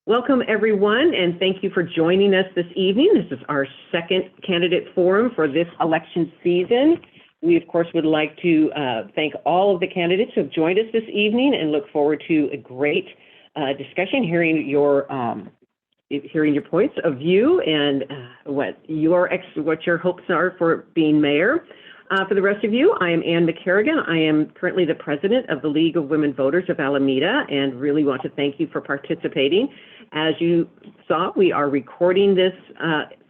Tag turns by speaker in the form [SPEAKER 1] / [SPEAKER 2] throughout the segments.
[SPEAKER 1] Welcome, everyone, and thank you for joining us this evening. This is our second candidate forum for this election season. We, of course, would like to thank all of the candidates who have joined us this evening and look forward to a great discussion, hearing your points of view and what your hopes are for being mayor. For the rest of you, I am Ann McCarrigan. I am currently the president of the League of Women Voters of Alameda, and really want to thank you for participating. As you saw, we are recording this,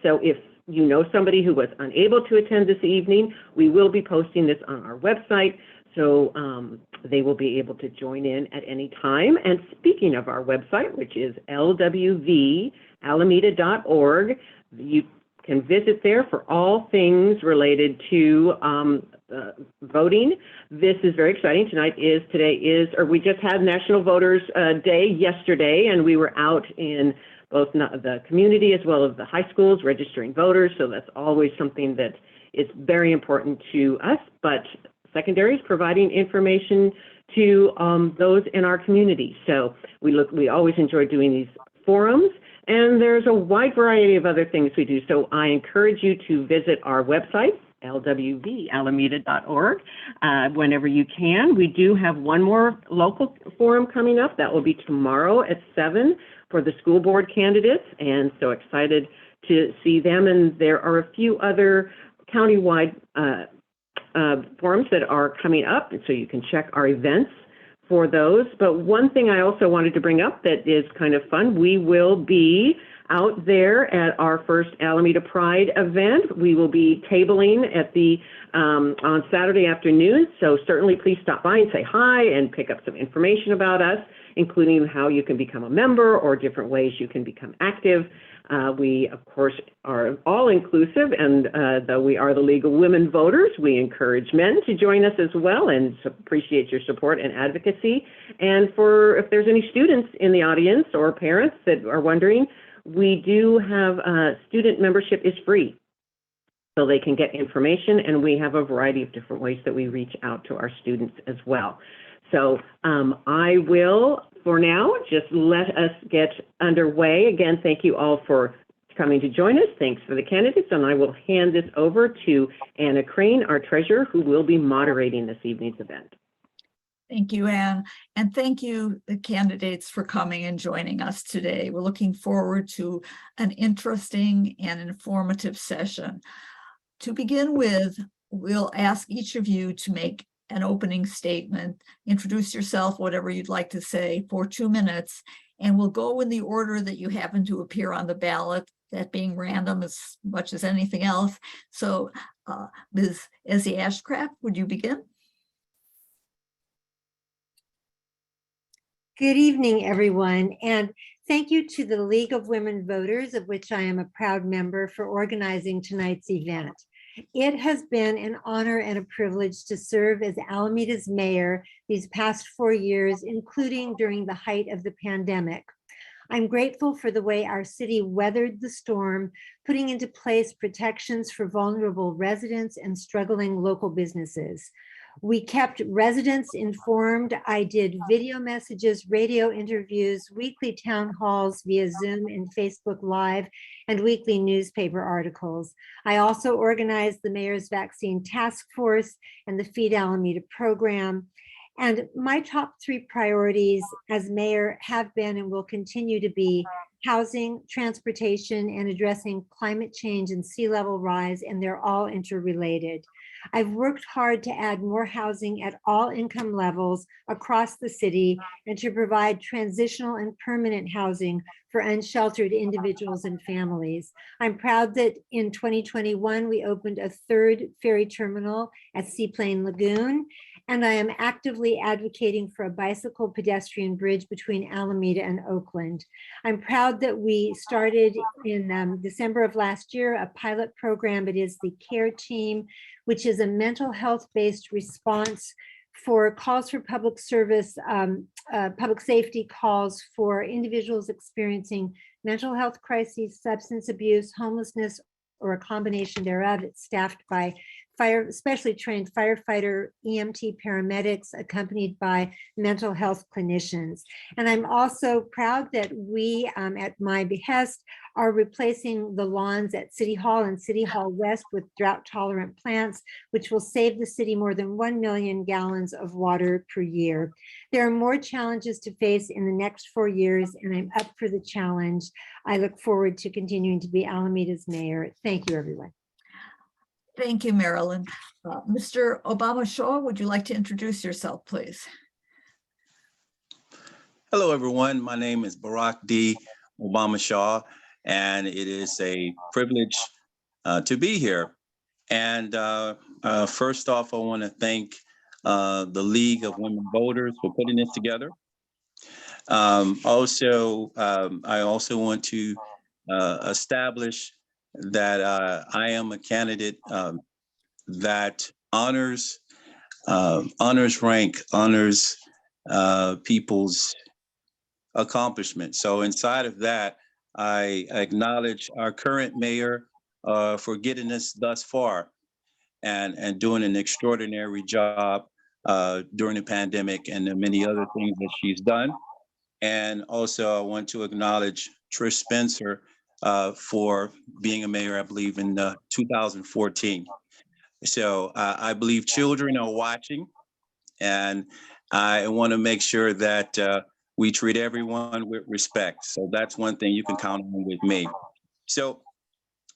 [SPEAKER 1] so if you know somebody who was unable to attend this evening, we will be posting this on our website, so they will be able to join in at any time. And speaking of our website, which is LWV, alamedaca.gov, you can visit there for all things related to voting. This is very exciting. We just had National Voters Day yesterday, and we were out in both the community as well as the high schools registering voters. So that's always something that is very important to us, but secondary is providing information to those in our community. So we always enjoy doing these forums. And there's a wide variety of other things we do. So I encourage you to visit our website, lwv.alameda.org, whenever you can. We do have one more local forum coming up. That will be tomorrow at 7 for the school board candidates. And so excited to see them. And there are a few other countywide forums that are coming up. And so you can check our events for those. But one thing I also wanted to bring up that is kind of fun, we will be out there at our first Alameda Pride event. We will be tabling at the on Saturday afternoon, so certainly please stop by and say hi and pick up some information about us, including how you can become a member or different ways you can become active. We, of course, are all inclusive, and though we are the League of Women Voters, we encourage men to join us as well, and appreciate your support and advocacy. And if there's any students in the audience or parents that are wondering, we do have student membership is free, so they can get information, and we have a variety of different ways that we reach out to our students as well. So I will, for now, just let us get underway. Again, thank you all for coming to join us. Thanks for the candidates, and I will hand this over to Anna Crane, our treasurer, who will be moderating this evening's event.
[SPEAKER 2] Thank you, Ann, and thank you, the candidates, for coming and joining us today. We're looking forward to an interesting and informative session. To begin with, we'll ask each of you to make an opening statement, introduce yourself, whatever you'd like to say, for 2 minutes, and we'll go in the order that you happen to appear on the ballot, that being random as much as anything else. So Ms. Ezzy Ashcraft, would you begin?
[SPEAKER 3] Good evening, everyone, and thank you to the League of Women Voters, of which I am a proud member, for organizing tonight's event. It has been an honor and a privilege to serve as Alameda's mayor these past 4 years, including during the height of the pandemic. I'm grateful for the way our city weathered the storm, putting into place protections for vulnerable residents and struggling local businesses. We kept residents informed. I did video messages, radio interviews, weekly town halls via Zoom and Facebook Live, and weekly newspaper articles. I also organized the Mayor's Vaccine Task Force and the Feed Alameda program. And my top 3 priorities as mayor have been and will continue to be housing, transportation, and addressing climate change and sea level rise, and they're all interrelated. I've worked hard to add more housing at all income levels across the city and to provide transitional and permanent housing for unsheltered individuals and families. I'm proud that in 2021, we opened a 3rd ferry terminal at Seaplane Lagoon, and I am actively advocating for a bicycle pedestrian bridge between Alameda and Oakland. I'm proud that we started in December of last year a pilot program. It is the CARE team, which is a mental health-based response for calls for public service, public safety calls for individuals experiencing mental health crises, substance abuse, homelessness, or a combination thereof. It's staffed by specially trained firefighter, EMT paramedics, accompanied by mental health clinicians. And I'm also proud that we, at my behest, are replacing the lawns at City Hall and City Hall West with drought-tolerant plants, which will save the city more than 1 million gallons of water per year. There are more challenges to face in the next 4 years, and I'm up for the challenge. I look forward to continuing to be Alameda's mayor. Thank you, everyone.
[SPEAKER 2] Thank you, Marilyn. Mr. Obama Shaw, would you like to introduce yourself, please?
[SPEAKER 4] Hello, everyone. My name is Barack D. Obama Shaw, and it is a privilege to be here. And first off, I want to thank the League of Women Voters for putting this together. I also want to establish that I am a candidate that honors rank, honors people's accomplishments. So inside of that, I acknowledge our current mayor for getting us thus far and doing an extraordinary job during the pandemic and the many other things that she's done. And also I want to acknowledge Trish Spencer for being a mayor, I believe, in 2014. So I believe children are watching, and I want to make sure that we treat everyone with respect. So that's one thing you can count on with me. So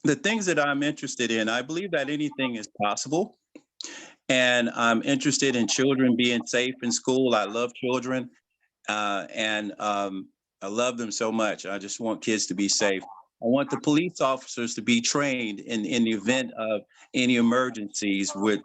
[SPEAKER 4] the things that I'm interested in, I believe that anything is possible. And I'm interested in children being safe in school. I love children and I love them so much. I just want kids to be safe. I want the police officers to be trained in the event of any emergencies with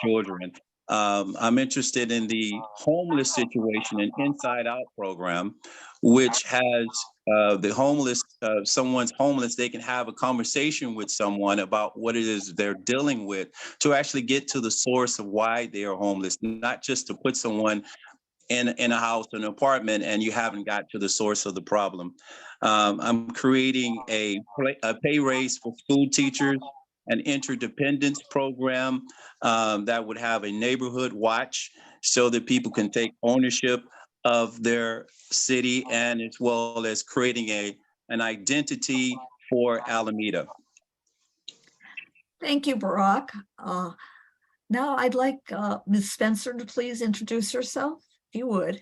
[SPEAKER 4] children. I'm interested in the homeless situation and Inside Out program, which has the homeless, someone's homeless, they can have a conversation with someone about what it is they're dealing with to actually get to the source of why they are homeless, not just to put someone in a house, an apartment, and you haven't got to the source of the problem. I'm creating a pay raise for school teachers, an interdependence program that would have a neighborhood watch so that people can take ownership of their city, and as well as creating an identity for Alameda.
[SPEAKER 2] Thank you, Barack. Now I'd like Ms. Spencer to please introduce herself, if you would.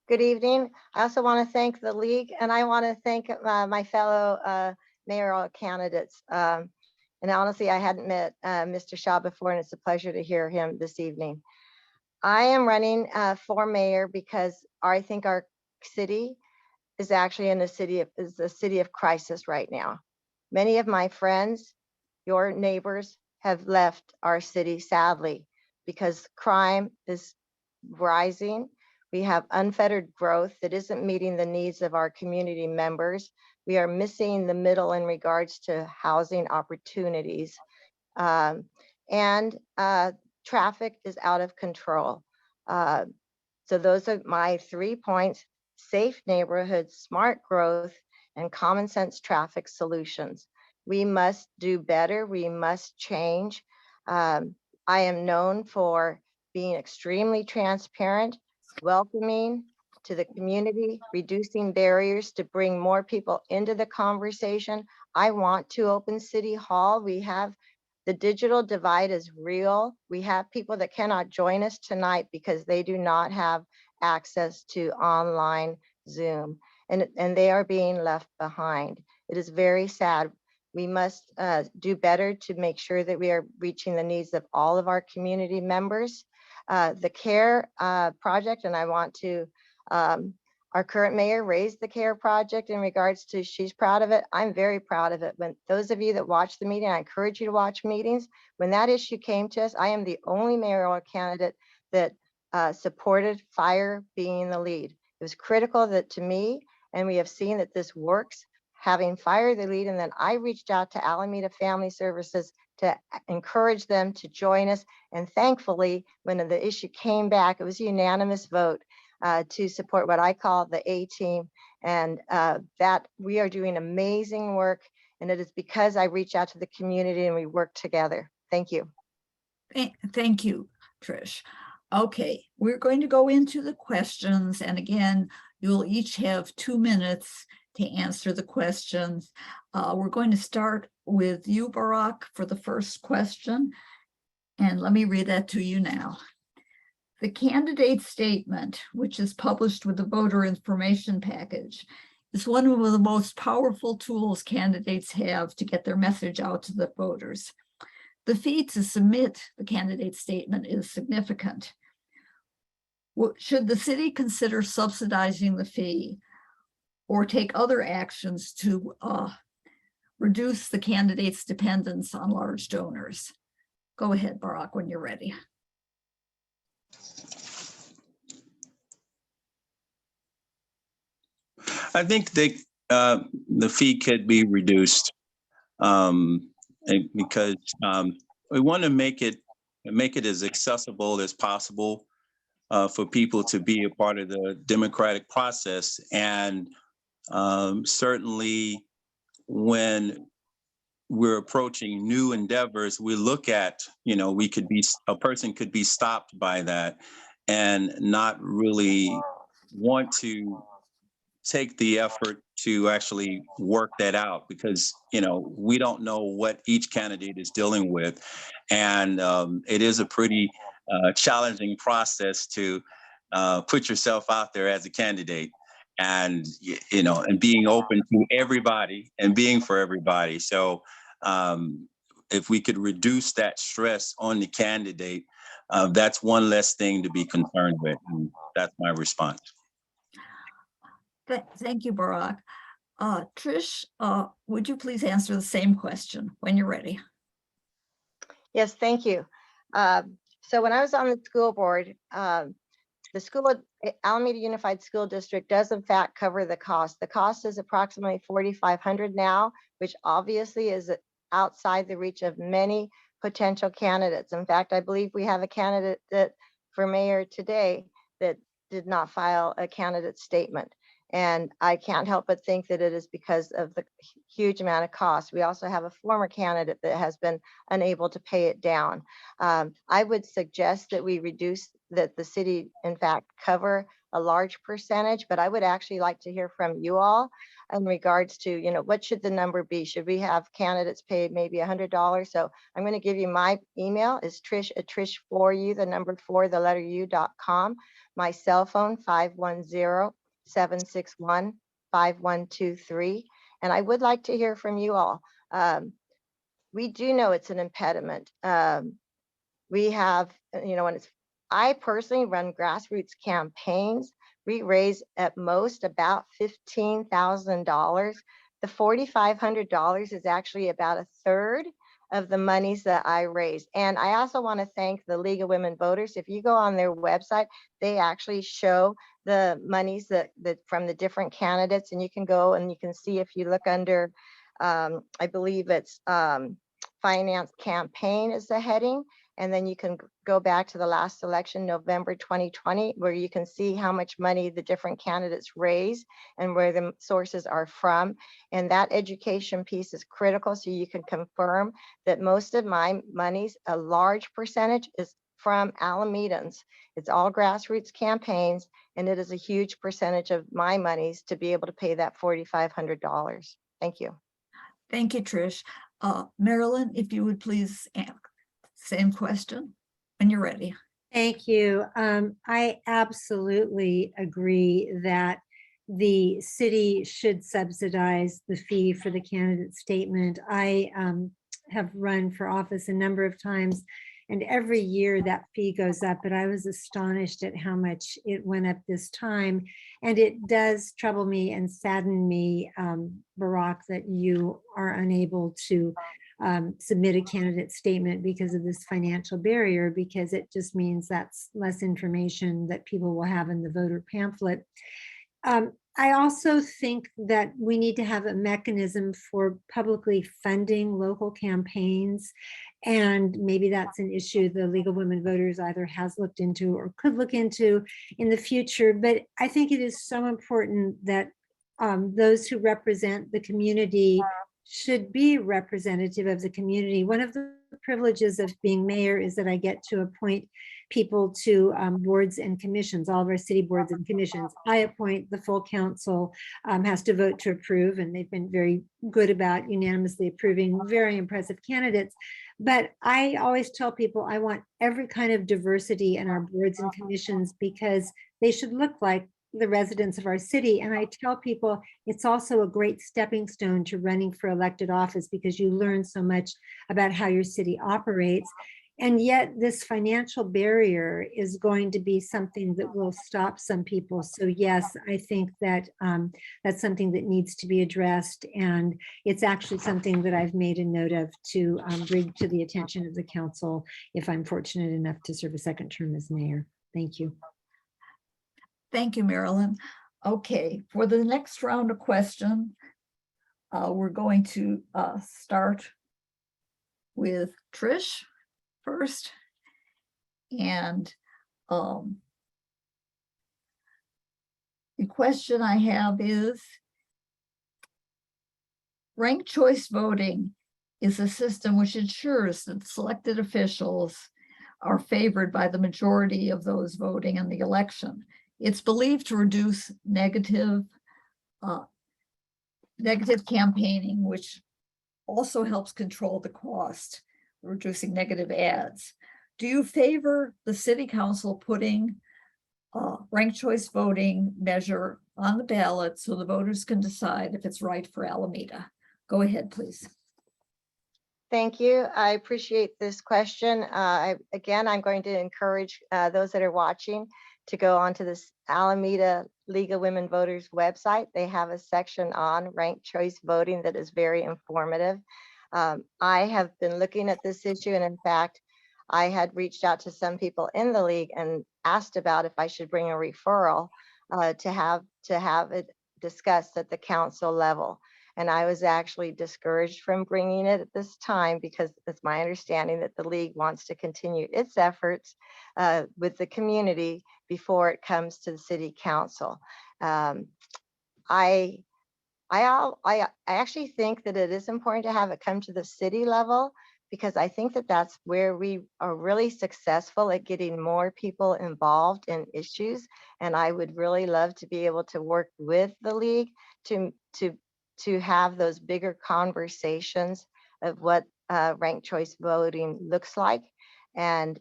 [SPEAKER 5] Good evening. I also want to thank the League, and I want to thank my fellow mayoral candidates. And honestly, I hadn't met Mr. Shaw before, and it's a pleasure to hear him this evening. I am running for mayor because I think our city is actually in a city of crisis right now. Many of my friends, your neighbors, have left our city, sadly, because crime is rising. We have unfettered growth that isn't meeting the needs of our community members. We are missing the middle in regards to housing opportunities. And traffic is out of control. So those are my 3 points: safe neighborhoods, smart growth, and common sense traffic solutions. We must do better. We must change. I am known for being extremely transparent, welcoming to the community, reducing barriers to bring more people into the conversation. I want to open City Hall. The digital divide is real. We have people that cannot join us tonight because they do not have access to online Zoom, and they are being left behind. It is very sad. We must do better to make sure that we are reaching the needs of all of our community members. The CARE project, and I want to, our current mayor raised the CARE project in regards to, she's proud of it. I'm very proud of it. When those of you that watch the meeting, I encourage you to watch meetings. When that issue came to us, I am the only mayoral candidate that supported fire being the lead. It was critical that to me, and we have seen that this works, having fire the lead. And then I reached out to Alameda Family Services to encourage them to join us. And thankfully, when the issue came back, it was a unanimous vote to support what I call the A team. And that we are doing amazing work. And it is because I reach out to the community and we work together. Thank you.
[SPEAKER 2] Thank you, Trish. Okay, we're going to go into the questions, and again, you'll each have 2 minutes to answer the questions. We're going to start with you, Barack, for the first question, and let me read that to you now. The candidate statement, which is published with the voter information package, is one of the most powerful tools candidates have to get their message out to the voters. The fee to submit the candidate statement is significant. Should the city consider subsidizing the fee or take other actions to reduce the candidate's dependence on large donors? Go ahead, Barack, when you're ready.
[SPEAKER 4] I think the fee could be reduced because we want to make it as accessible as possible for people to be a part of the democratic process. And certainly when we're approaching new endeavors, we look at, a person could be stopped by that and not really want to take the effort to actually work that out, because we don't know what each candidate is dealing with, and it is a pretty challenging process to put yourself out there as a candidate, and and being open to everybody and being for everybody. So if we could reduce that stress on the candidate, that's one less thing to be concerned with, and that's my response.
[SPEAKER 2] Thank you, Barack. Trish, would you please answer the same question when you're ready?
[SPEAKER 5] Yes, thank you. So when I was on the school board, the Alameda Unified School District does in fact cover the cost. The cost is approximately $4,500 now, which obviously is outside the reach of many potential candidates. In fact, I believe we have a candidate for mayor today that did not file a candidate statement. And I can't help but think that it is because of the huge amount of cost. We also have a former candidate that has been unable to pay it down. I would suggest that we reduce that the city, in fact, cover a large percentage, but I would actually like to hear from you all in regards to, what should the number be? Should we have candidates pay maybe $100? So I'm going to give you my email is Trish4U, the number 4, the letter U.com. My cell phone, 510-761-5123. And I would like to hear from you all. We do know it's an impediment. We have, I personally run grassroots campaigns. We raise at most about $15,000. The $4,500 is actually about a third of the monies that I raise. And I also want to thank the League of Women Voters. If you go on their website, they actually show the monies that from the different candidates, and you can go and you can see if you look under, I believe it's finance campaign is the heading. And then you can go back to the last election, November 2020, where you can see how much money the different candidates raise and where the sources are from. And that education piece is critical, so you can confirm that most of my monies, a large percentage, is from Alamedans. It's all grassroots campaigns, and it is a huge percentage of my monies to be able to pay that $4,500. Thank you.
[SPEAKER 2] Thank you, Trish. Marilyn, if you would please same question when you're ready.
[SPEAKER 3] Thank you. I absolutely agree that the city should subsidize the fee for the candidate statement. I have run for office a number of times, and every year that fee goes up, but I was astonished at how much it went up this time. And it does trouble me and sadden me, Barack, that you are unable to submit a candidate statement because of this financial barrier, because it just means that's less information that people will have in the voter pamphlet. I also think that we need to have a mechanism for publicly funding local campaigns. And maybe that's an issue the League of Women Voters either has looked into or could look into in the future. But I think it is so important that those who represent the community should be representative of the community. One of the privileges of being mayor is that I get to appoint people to boards and commissions, all of our city boards and commissions. I appoint, the full council has to vote to approve, and they've been very good about unanimously approving very impressive candidates. But I always tell people I want every kind of diversity in our boards and commissions because they should look like the residents of our city. And I tell people it's also a great stepping stone to running for elected office because you learn so much about how your city operates. And yet this financial barrier is going to be something that will stop some people. So yes, I think that that's something that needs to be addressed. And it's actually something that I've made a note of to bring to the attention of the council if I'm fortunate enough to serve a second term as mayor. Thank you.
[SPEAKER 2] Thank you, Marilyn. Okay, for the next round of questions, we're going to start with Trish first. And the question I have is, ranked choice voting is a system which ensures that selected officials are favored by the majority of those voting in the election. It's believed to reduce negative campaigning, which also helps control the cost, reducing negative ads. Do you favor the city council putting ranked choice voting measure on the ballot so the voters can decide if it's right for Alameda? Go ahead, please.
[SPEAKER 5] Thank you. I appreciate this question. Again, I'm going to encourage those that are watching to go onto this Alameda League of Women Voters website. They have a section on ranked choice voting that is very informative. I have been looking at this issue, and in fact, I had reached out to some people in the league and asked about if I should bring a referral to have it discussed at the council level. And I was actually discouraged from bringing it at this time because it's my understanding that the league wants to continue its efforts with the community before it comes to the city council. I actually think that it is important to have it come to the city level because I think that that's where we are really successful at getting more people involved in issues. And I would really love to be able to work with the league to have those bigger conversations of what ranked choice voting looks like and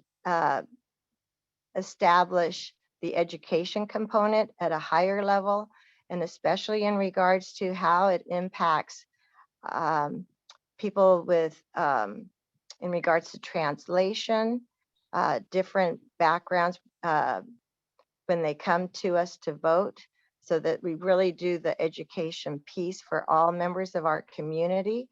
[SPEAKER 5] establish the education component at a higher level, and especially in regards to how it impacts people with, in regards to translation, different backgrounds when they come to us to vote, so that we really do the education piece for all members of our community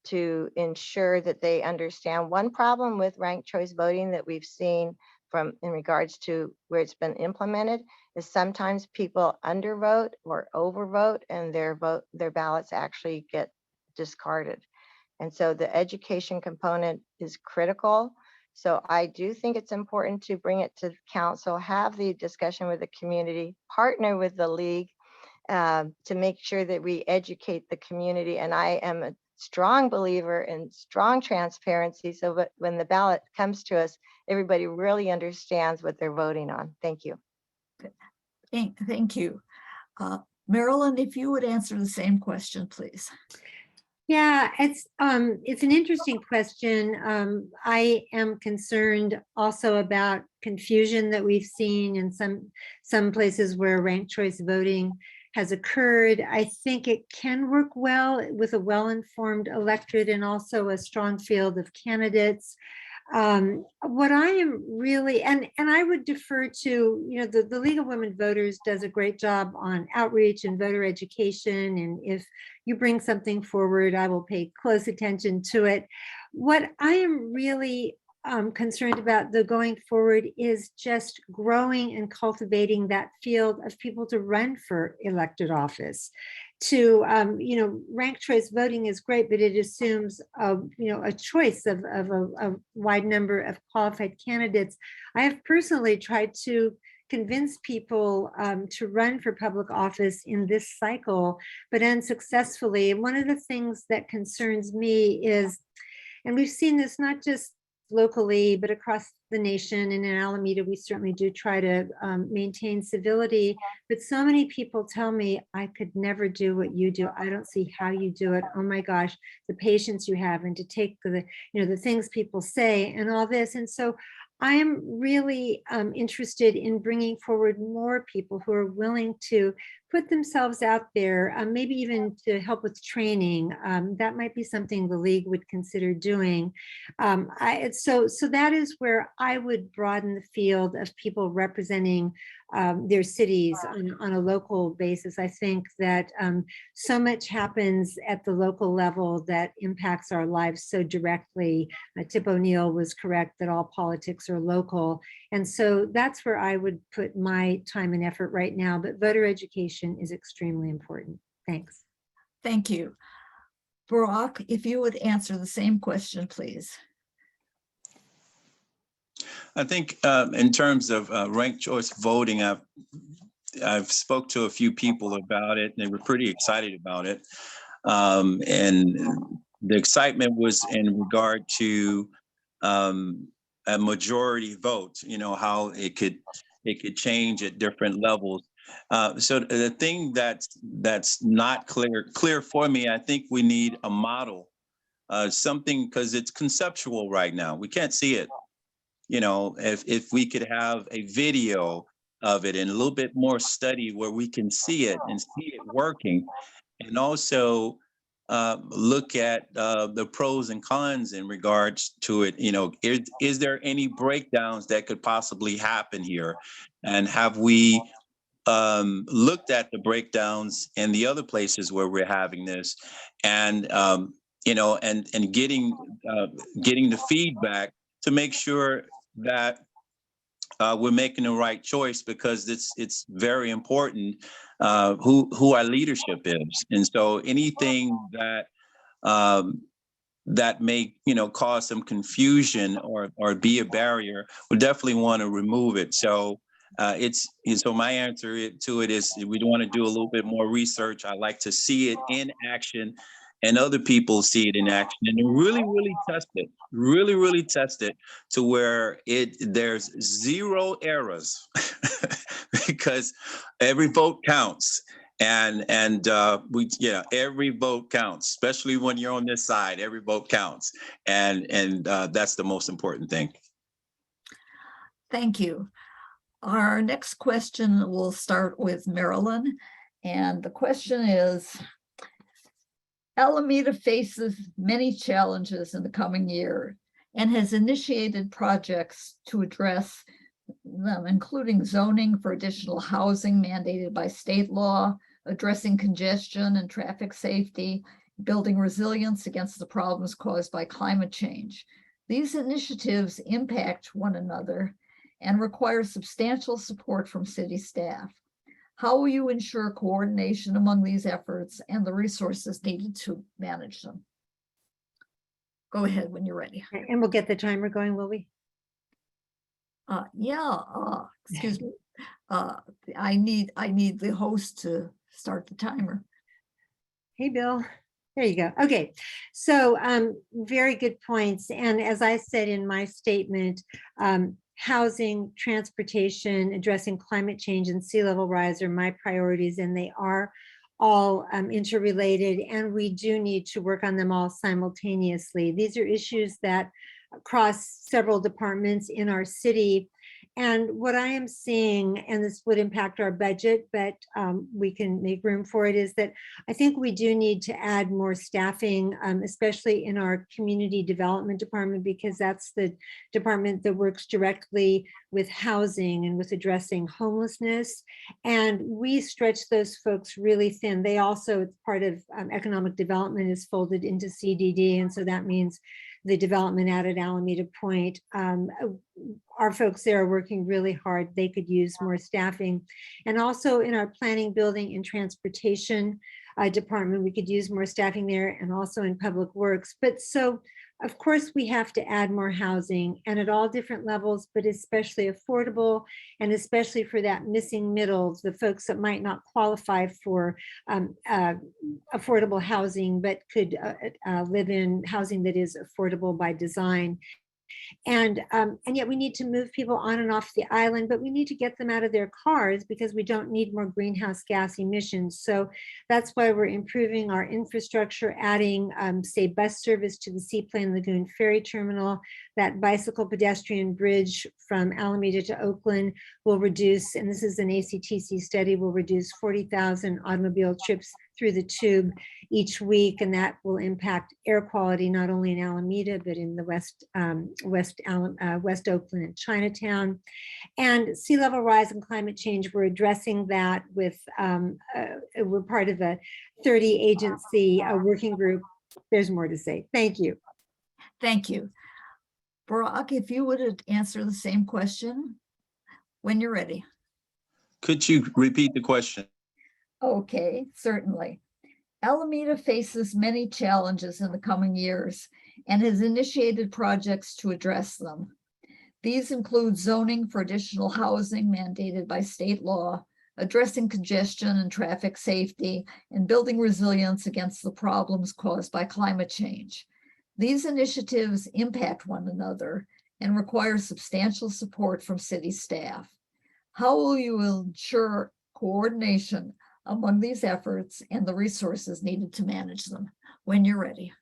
[SPEAKER 5] to ensure that they understand. One problem with ranked choice voting that we've seen from in regards to where it's been implemented is sometimes people undervote or overvote and their ballots actually get discarded. And so the education component is critical. So I do think it's important to bring it to council, have the discussion with the community, partner with the league to make sure that we educate the community. And I am a strong believer in strong transparency so that when the ballot comes to us, everybody really understands what they're voting on. Thank you.
[SPEAKER 2] Thank you. Marilyn, if you would answer the same question, please.
[SPEAKER 3] Yeah, it's an interesting question. I am concerned also about confusion that we've seen in some places where ranked choice voting has occurred. I think it can work well with a well-informed electorate and also a strong field of candidates. What I am really, and I would defer to, the League of Women Voters does a great job on outreach and voter education. And if you bring something forward, I will pay close attention to it. What I am really concerned about the going forward is just growing and cultivating that field of people to run for elected office. To ranked choice voting is great, but it assumes a choice of a wide number of qualified candidates. I have personally tried to convince people to run for public office in this cycle, but unsuccessfully. And one of the things that concerns me is, and we've seen this not just locally, but across the nation, and in Alameda, we certainly do try to maintain civility. But so many people tell me, I could never do what you do. I don't see how you do it. Oh my gosh, the patience you have, and to take the things people say and all this. And so I am really interested in bringing forward more people who are willing to put themselves out there, maybe even to help with training. That might be something the league would consider doing. So that is where I would broaden the field of people representing their cities on a local basis. I think that so much happens at the local level that impacts our lives so directly. Tip O'Neill was correct that all politics are local. And so that's where I would put my time and effort right now. But voter education is extremely important. Thanks.
[SPEAKER 2] Thank you. Barack, if you would answer the same question, please.
[SPEAKER 4] I think in terms of ranked choice voting, I've spoke to a few people about it, and they were pretty excited about it. And the excitement was in regard to a majority vote, how it could change at different levels. So the thing that's not clear for me, I think we need a model, something, because it's conceptual right now. We can't see it. If we could have a video of it and a little bit more study where we can see it and see it working, and also look at the pros and cons in regards to it. Is there any breakdowns that could possibly happen here? And have we looked at the breakdowns in the other places where we're having this, and and getting the feedback to make sure that we're making the right choice, because it's very important who our leadership is. And so anything that that may cause some confusion or be a barrier, we definitely want to remove it. So so my answer to it is, we want to do a little bit more research. I like to see it in action, and other people see it in action, and really test it, really test it to where there's zero errors because every vote counts. And every vote counts, especially when you're on this side. Every vote counts, and that's the most important thing.
[SPEAKER 2] Thank you. Our next question will start with Marilyn, and the question is, Alameda faces many challenges in the coming year and has initiated projects to address them, including zoning for additional housing mandated by state law, addressing congestion and traffic safety, building resilience against the problems caused by climate change. These initiatives impact one another and require substantial support from city staff. How will you ensure coordination among these efforts and the resources needed to manage them? Go ahead when you're ready.
[SPEAKER 3] And we'll get the timer going, will we?
[SPEAKER 2] Excuse me. I need the host to start the timer.
[SPEAKER 3] Hey, Bill. There you go. Okay. So very good points. And as I said in my statement, housing, transportation, addressing climate change, and sea level rise are my priorities, and they are all interrelated, and we do need to work on them all simultaneously. These are issues that cross several departments in our city. And what I am seeing, and this would impact our budget, but we can make room for it, is that I think we do need to add more staffing, especially in our community development department, because that's the department that works directly with housing and with addressing homelessness. And we stretch those folks really thin. They also, it's part of economic development, is folded into CDD. And so that means the development out at Alameda Point. Our folks there are working really hard. They could use more staffing. And also in our planning, building, and transportation department, we could use more staffing there, and also in public works. But so Of course, we have to add more housing and at all different levels, but especially affordable, and especially for that missing middle, the folks that might not qualify for affordable housing, but could live in housing that is affordable by design. And yet we need to move people on and off the island, but we need to get them out of their cars because we don't need more greenhouse gas emissions. So that's why we're improving our infrastructure, adding, say, bus service to the Seaplane Lagoon Ferry Terminal. That bicycle pedestrian bridge from Alameda to Oakland will reduce, and this is an ACTC study, will reduce 40,000 automobile trips through the tube each week, and that will impact air quality not only in Alameda but in the West Oakland and Chinatown. And sea level rise and climate change, we're addressing that with we're part of a 30 agency working group. There's more to say. Thank you.
[SPEAKER 2] Thank you. Barack, if you would answer the same question when you're ready.
[SPEAKER 4] Could you repeat the question?
[SPEAKER 2] Okay, certainly. Alameda faces many challenges in the coming years and has initiated projects to address them. These include zoning for additional housing mandated by state law, addressing congestion and traffic safety, and building resilience against the problems caused by climate change. These initiatives impact one another and require substantial support from city staff. How will you ensure coordination among these efforts and the resources needed to manage them? When you're ready.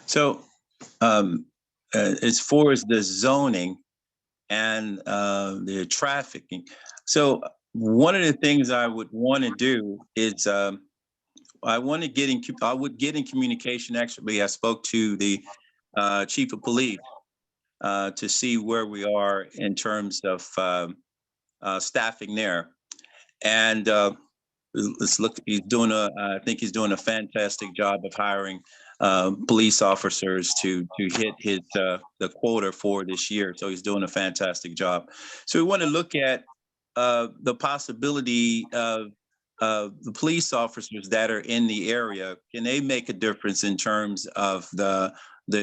[SPEAKER 4] So as far as the zoning and the trafficking, so one of the things I would want to do is I would get in communication. Actually, I spoke to the chief of police to see where we are in terms of staffing there. And let's look, I think he's doing a fantastic job of hiring police officers to hit his the quota for this year. So he's doing a fantastic job. So we want to look at the possibility of the police officers that are in the area. Can they make a difference in terms of the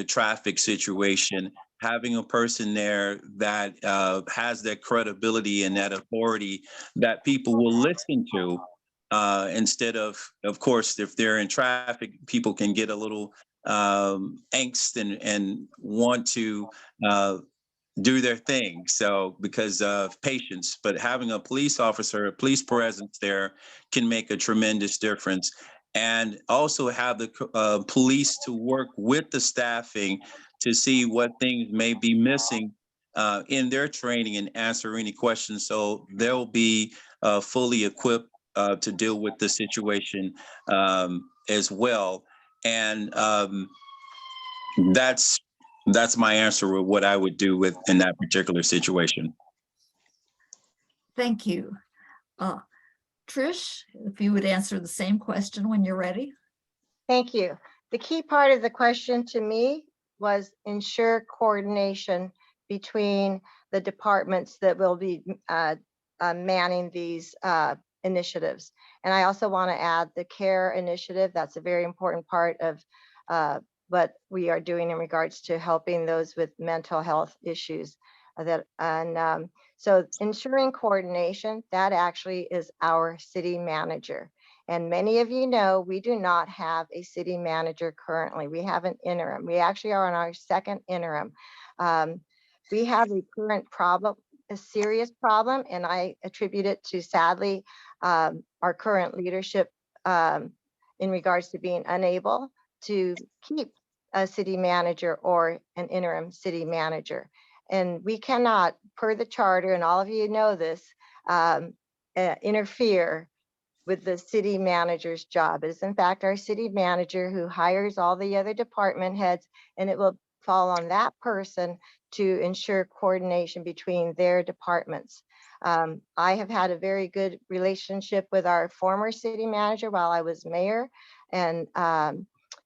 [SPEAKER 4] traffic situation? Having a person there that has that credibility and that authority that people will listen to, instead of course, if they're in traffic, people can get a little angst and want to do their thing. So because of patience, but having a police officer, a police presence there can make a tremendous difference. And also have the police to work with the staffing to see what things may be missing in their training and answer any questions. So they'll be fully equipped to deal with the situation as well. And that's my answer with what I would do in that particular situation.
[SPEAKER 2] Thank you. Trish, if you would answer the same question when you're ready.
[SPEAKER 5] Thank you. The key part of the question to me was ensure coordination between the departments that will be manning these initiatives. And I also want to add the CARE initiative. That's a very important part of what we are doing in regards to helping those with mental health issues. So ensuring coordination, that actually is our city manager. And many of you know, we do not have a city manager currently. We have an interim. We actually are on our second interim. We have a current problem, a serious problem, and I attribute it to, sadly, our current leadership in regards to being unable to keep a city manager or an interim city manager. And we cannot, per the charter, and all of you know this, interfere with the city manager's job. It is in fact our city manager who hires all the other department heads, and it will fall on that person to ensure coordination between their departments. I have had a very good relationship with our former city manager while I was mayor. And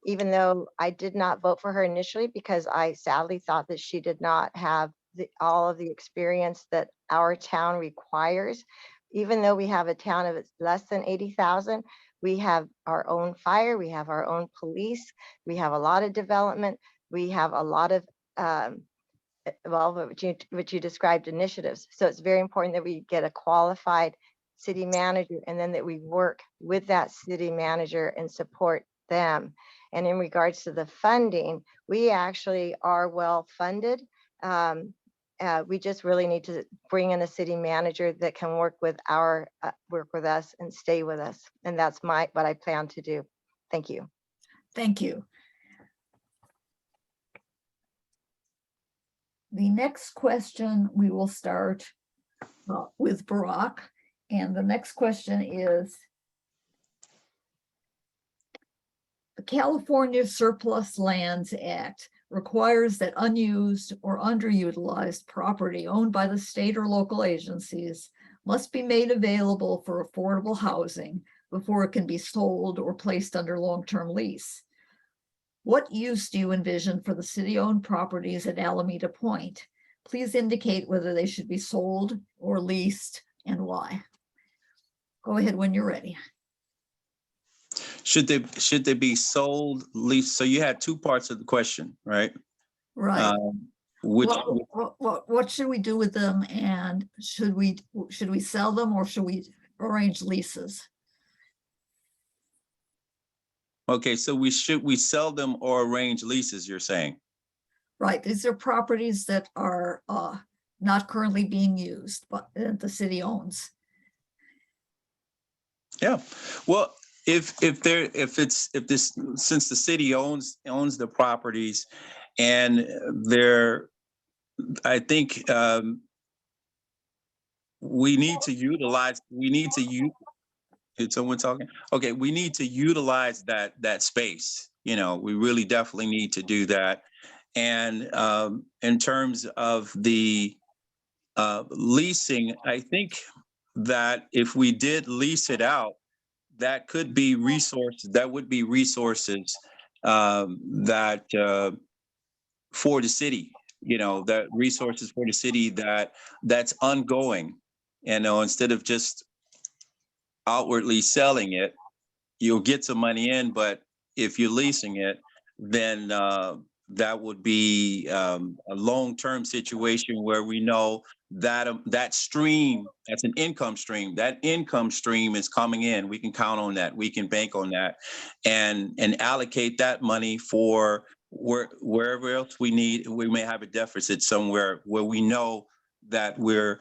[SPEAKER 5] even though I did not vote for her initially because I sadly thought that she did not have all of the experience that our town requires, even though we have a town of less than 80,000, we have our own fire, we have our own police, we have a lot of development, we have a lot of, well, what you described, initiatives. So it's very important that we get a qualified city manager, and then that we work with that city manager and support them. And in regards to the funding, we actually are well funded. We just really need to bring in a city manager that can work with us and stay with us. And that's what I plan to do. Thank you.
[SPEAKER 2] Thank you. The next question, we will start with Barack. And the next question is, the California Surplus Lands Act requires that unused or underutilized property owned by the state or local agencies must be made available for affordable housing before it can be sold or placed under long-term lease. What use do you envision for the city-owned properties at Alameda Point? Please indicate whether they should be sold or leased and why. Go ahead when you're ready.
[SPEAKER 4] Should they be sold, leased? So you had two parts of the question, right?
[SPEAKER 2] Right.
[SPEAKER 4] What
[SPEAKER 2] What should we do with them, and should we sell them, or should we arrange leases?
[SPEAKER 4] Okay, so we sell them or arrange leases, you're saying?
[SPEAKER 2] Right. These are properties that are not currently being used, but the city owns.
[SPEAKER 4] Yeah. Well, since the city owns the properties, and I think we need to utilize. Is someone talking? Okay, we need to utilize that space. You know, we really definitely need to do that. And in terms of the leasing, I think that if we did lease it out, that could be resources. That would be resources that for the city. You know, that resources for the city that's ongoing. You know, instead of just outwardly selling it, you'll get some money in, but if you're leasing it, then that would be a long-term situation where we know that that stream, that's an income stream. That income stream is coming in. We can count on that. We can bank on that, and allocate that money for wherever else we need. We may have a deficit somewhere where we know that we're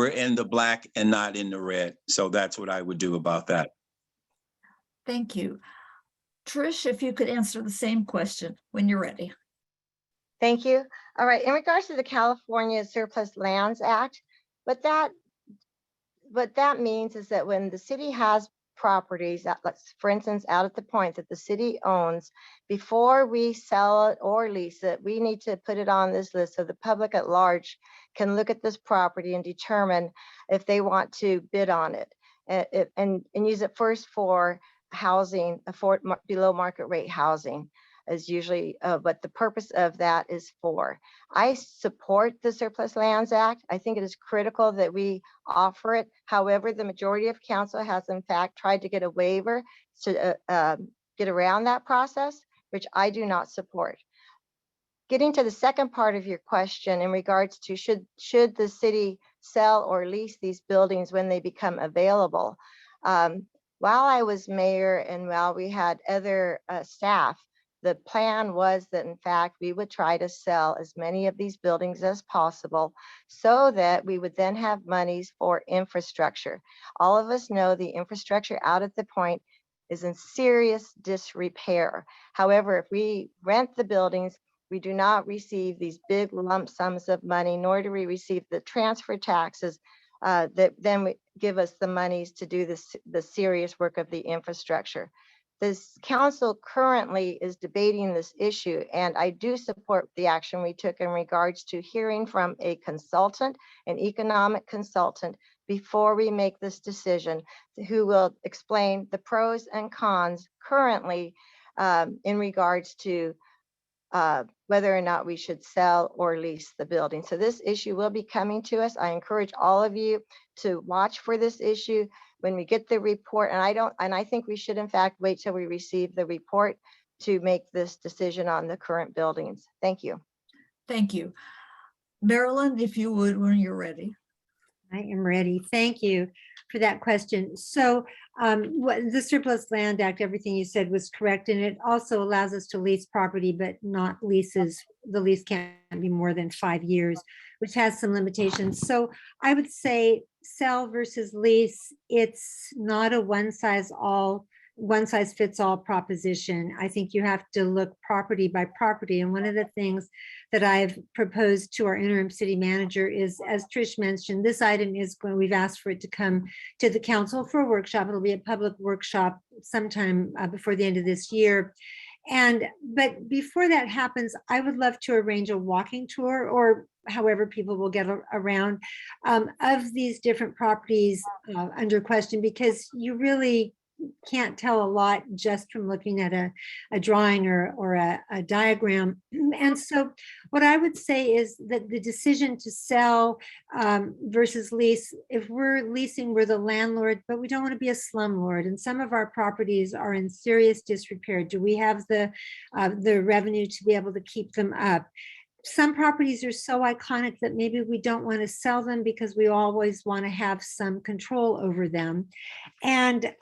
[SPEAKER 4] in the black and not in the red. So that's what I would do about that.
[SPEAKER 2] Thank you. Trish, if you could answer the same question when you're ready.
[SPEAKER 5] Thank you. All right. In regards to the California Surplus Lands Act, what that means is that when the city has properties, for instance, out at the point that the city owns, before we sell it or lease it, we need to put it on this list so the public at large can look at this property and determine if they want to bid on it, and use it first for housing, below market rate housing is usually what the purpose of that is for. I support the Surplus Lands Act. I think it is critical that we offer it. However, the majority of council has in fact tried to get a waiver to get around that process, which I do not support. Getting to the second part of your question in regards to should the city sell or lease these buildings when they become available. While I was mayor and while we had other staff, the plan was that in fact we would try to sell as many of these buildings as possible so that we would then have monies for infrastructure. All of us know the infrastructure out at the point is in serious disrepair. However, if we rent the buildings, we do not receive these big lump sums of money, nor do we receive the transfer taxes that then give us the monies to do the serious work of the infrastructure. This council currently is debating this issue, and I do support the action we took in regards to hearing from a consultant, an economic consultant, before we make this decision, who will explain the pros and cons currently in regards to whether or not we should sell or lease the building. So this issue will be coming to us. I encourage all of you to watch for this issue when we get the report. And I think we should in fact wait till we receive the report to make this decision on the current buildings. Thank you.
[SPEAKER 2] Thank you. Marilyn, if you would, when you're ready.
[SPEAKER 3] I am ready. Thank you for that question. So what the Surplus Land Act, everything you said was correct. And it also allows us to lease property, but not leases. The lease can't be more than 5 years, which has some limitations. So I would say sell versus lease. It's not a one size fits all proposition. I think you have to look property by property. And one of the things that I've proposed to our interim city manager is, as Trish mentioned, this item is going, we've asked for it to come to the council for a workshop. It'll be a public workshop sometime before the end of this year. But before that happens, I would love to arrange a walking tour, or however people will get around, of these different properties under question, because you really can't tell a lot just from looking at a drawing or a diagram. And so what I would say is that the decision to sell versus lease, if we're leasing, we're the landlord, but we don't want to be a slumlord. And some of our properties are in serious disrepair. Do we have the revenue to be able to keep them up? Some properties are so iconic that maybe we don't want to sell them because we always want to have some control over them. And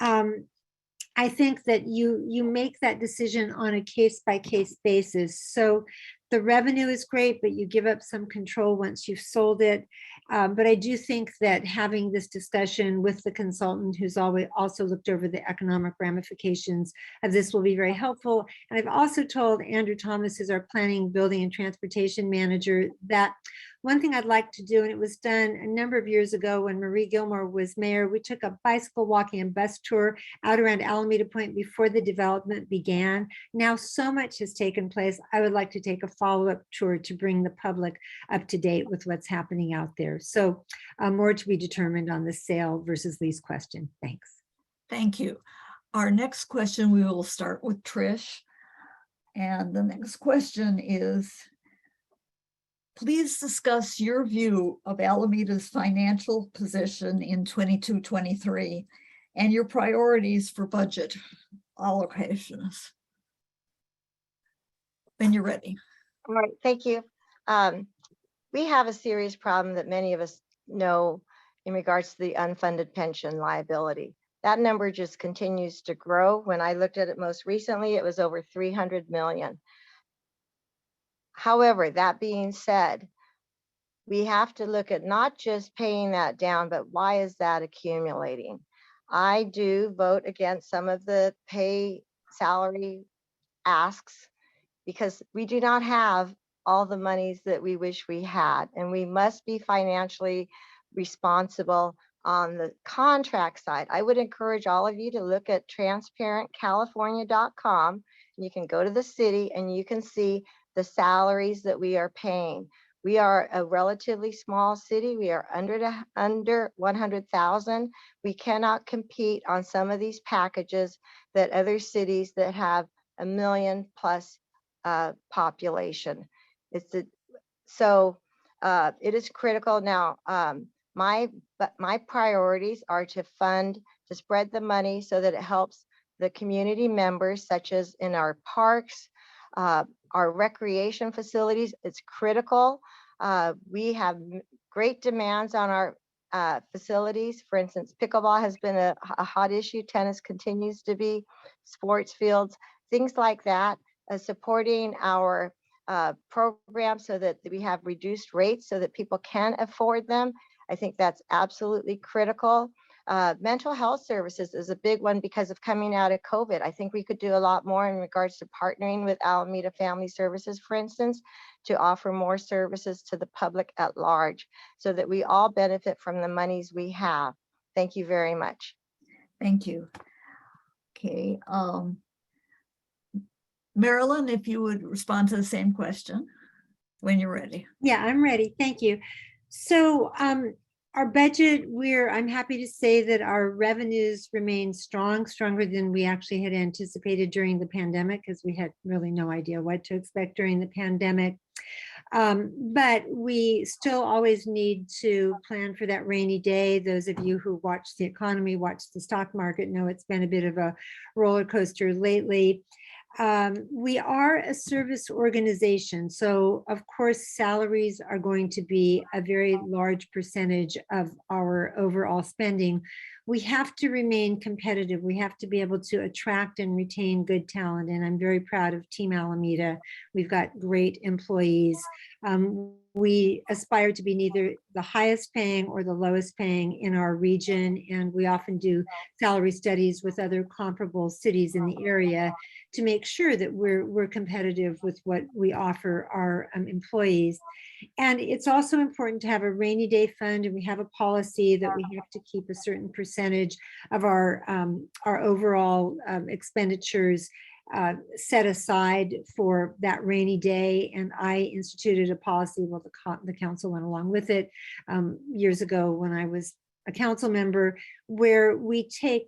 [SPEAKER 3] I think that you make that decision on a case-by-case basis. So the revenue is great, but you give up some control once you've sold it. But I do think that having this discussion with the consultant who's always also looked over the economic ramifications of this will be very helpful. And I've also told Andrew Thomas, who's our planning, building, and transportation manager, that one thing I'd like to do, and it was done a number of years ago when Marie Gilmore was mayor, we took a bicycle, walking, and bus tour out around Alameda Point before the development began. Now so much has taken place. I would like to take a follow-up tour to bring the public up to date with what's happening out there. So more to be determined on the sale versus lease question. Thanks.
[SPEAKER 2] Thank you. Our next question, we will start with Trish. And the next question is, please discuss your view of Alameda's financial position in 22-23 and your priorities for budget allocations. When you're ready.
[SPEAKER 5] All right, thank you. We have a serious problem that many of us know in regards to the unfunded pension liability. That number just continues to grow. When I looked at it most recently, it was over 300 million. However, that being said, we have to look at not just paying that down, but why is that accumulating? I do vote against some of the pay salary asks because we do not have all the monies that we wish we had, and we must be financially responsible on the contract side. I would encourage all of you to look at transparentcalifornia.com. You can go to the city and you can see the salaries that we are paying. We are a relatively small city. We are under 100,000. We cannot compete on some of these packages that other cities that have 1 million plus population. It is critical now. My priorities are to spread the money so that it helps the community members, such as in our parks, our recreation facilities. It's critical. We have great demands on our facilities. For instance, pickleball has been a hot issue. Tennis continues to be, sports fields, things like that. Supporting our programs so that we have reduced rates so that people can afford them. I think that's absolutely critical. Mental health services is a big one because of coming out of COVID. I think we could do a lot more in regards to partnering with Alameda Family Services, for instance, to offer more services to the public at large so that we all benefit from the monies we have. Thank you very much.
[SPEAKER 2] Thank you. Okay. Marilyn, if you would respond to the same question when you're ready.
[SPEAKER 3] Yeah, I'm ready. Thank you. So Our budget, I'm happy to say that our revenues remain strong, stronger than we actually had anticipated during the pandemic, because we had really no idea what to expect during the pandemic. But we still always need to plan for that rainy day. Those of you who watch the economy, watch the stock market, know it's been a bit of a roller coaster lately. We are a service organization, so of course salaries are going to be a very large percentage of our overall spending. We have to remain competitive. We have to be able to attract and retain good talent, and I'm very proud of Team Alameda. We've got great employees. We aspire to be neither the highest paying or the lowest paying in our region, and we often do salary studies with other comparable cities in the area to make sure that we're competitive with what we offer our employees. And it's also important to have a rainy day fund, and we have a policy that we have to keep a certain percentage of our overall expenditures set aside for that rainy day. And I instituted a policy, well, the council went along with it years ago when I was a council member, where we take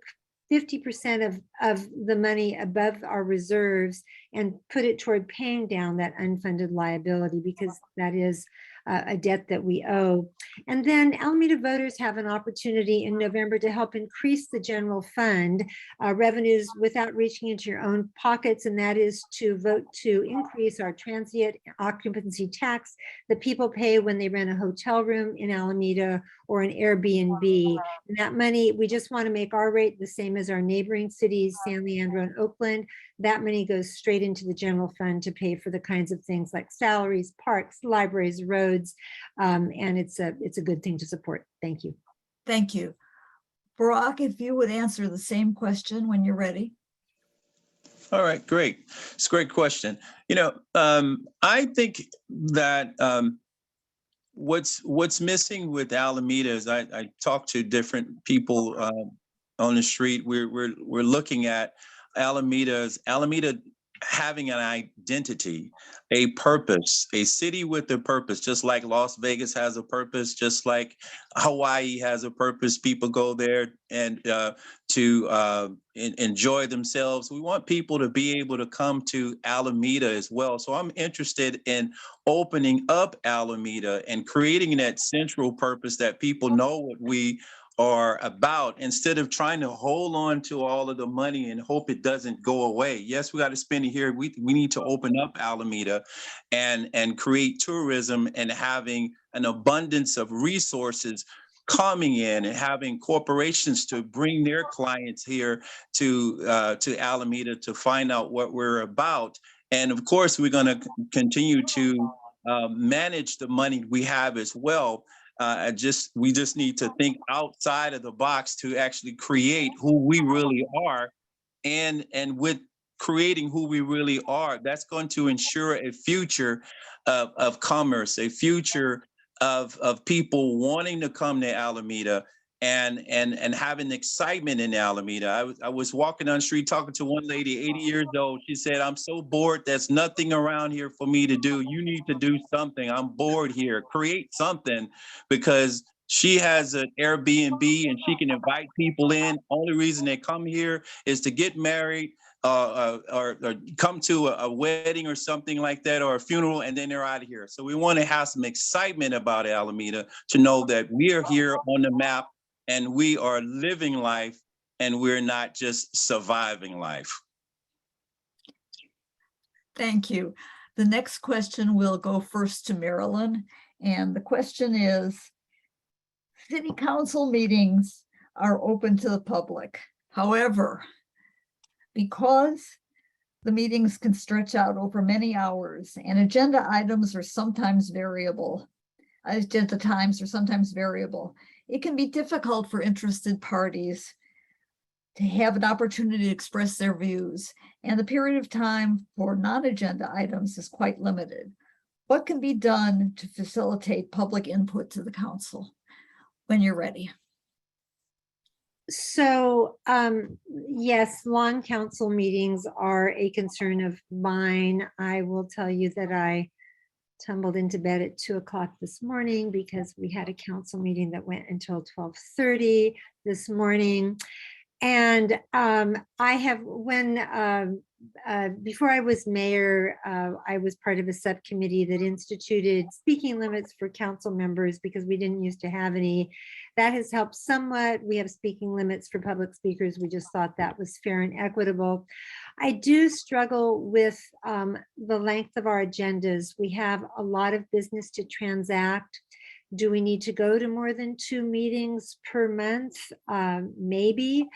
[SPEAKER 3] 50% of the money above our reserves and put it toward paying down that unfunded liability, because that is a debt that we owe. And then Alameda voters have an opportunity in November to help increase the general fund revenues without reaching into your own pockets, and that is to vote to increase our transient occupancy tax that people pay when they rent a hotel room in Alameda or an Airbnb. And that money, we just want to make our rate the same as our neighboring cities, San Leandro and Oakland. That money goes straight into the general fund to pay for the kinds of things like salaries, parks, libraries, roads, and it's a good thing to support. Thank you.
[SPEAKER 2] Thank you. Barack, if you would answer the same question when you're ready.
[SPEAKER 4] All right, great. It's a great question. I think that what's missing with Alameda is I talk to different people on the street. We're looking at Alameda having an identity, a purpose, a city with a purpose, just like Las Vegas has a purpose, just like Hawaii has a purpose. People go there and to enjoy themselves. We want people to be able to come to Alameda as well. So I'm interested in opening up Alameda and creating that central purpose that people know what we are about, instead of trying to hold on to all of the money and hope it doesn't go away. Yes, we got to spend it here. We need to open up Alameda and create tourism and having an abundance of resources coming in, and having corporations to bring their clients here to Alameda to find out what we're about. And of course, we're going to continue to manage the money we have as well. We just need to think outside of the box to actually create who we really are, and with creating who we really are, that's going to ensure a future of commerce, a future of people wanting to come to Alameda and having excitement in Alameda. I was walking on the street talking to one lady, 80 years old. She said, "I'm so bored. There's nothing around here for me to do. You need to do something. I'm bored here. Create something," because she has an Airbnb and she can invite people in. Only reason they come here is to get married or come to a wedding or something like that, or a funeral, and then they're out of here. So we want to have some excitement about Alameda, to know that we are here on the map and we are living life, and we're not just surviving life.
[SPEAKER 2] Thank you. The next question will go first to Marilyn. And the question is, city council meetings are open to the public. However, because the meetings can stretch out over many hours and agenda items are sometimes variable, agenda times are sometimes variable, it can be difficult for interested parties to have an opportunity to express their views, and the period of time for non-agenda items is quite limited. What can be done to facilitate public input to the council? When you're ready.
[SPEAKER 3] So yes, long council meetings are a concern of mine. I will tell you that I tumbled into bed at 2 o'clock this morning because we had a council meeting that went until 12:30 this morning. And I have, before I was mayor, I was part of a subcommittee that instituted speaking limits for council members because we didn't used to have any. That has helped somewhat. We have speaking limits for public speakers. We just thought that was fair and equitable. I do struggle with the length of our agendas. We have a lot of business to transact. Do we need to go to more than 2 meetings per month? Maybe.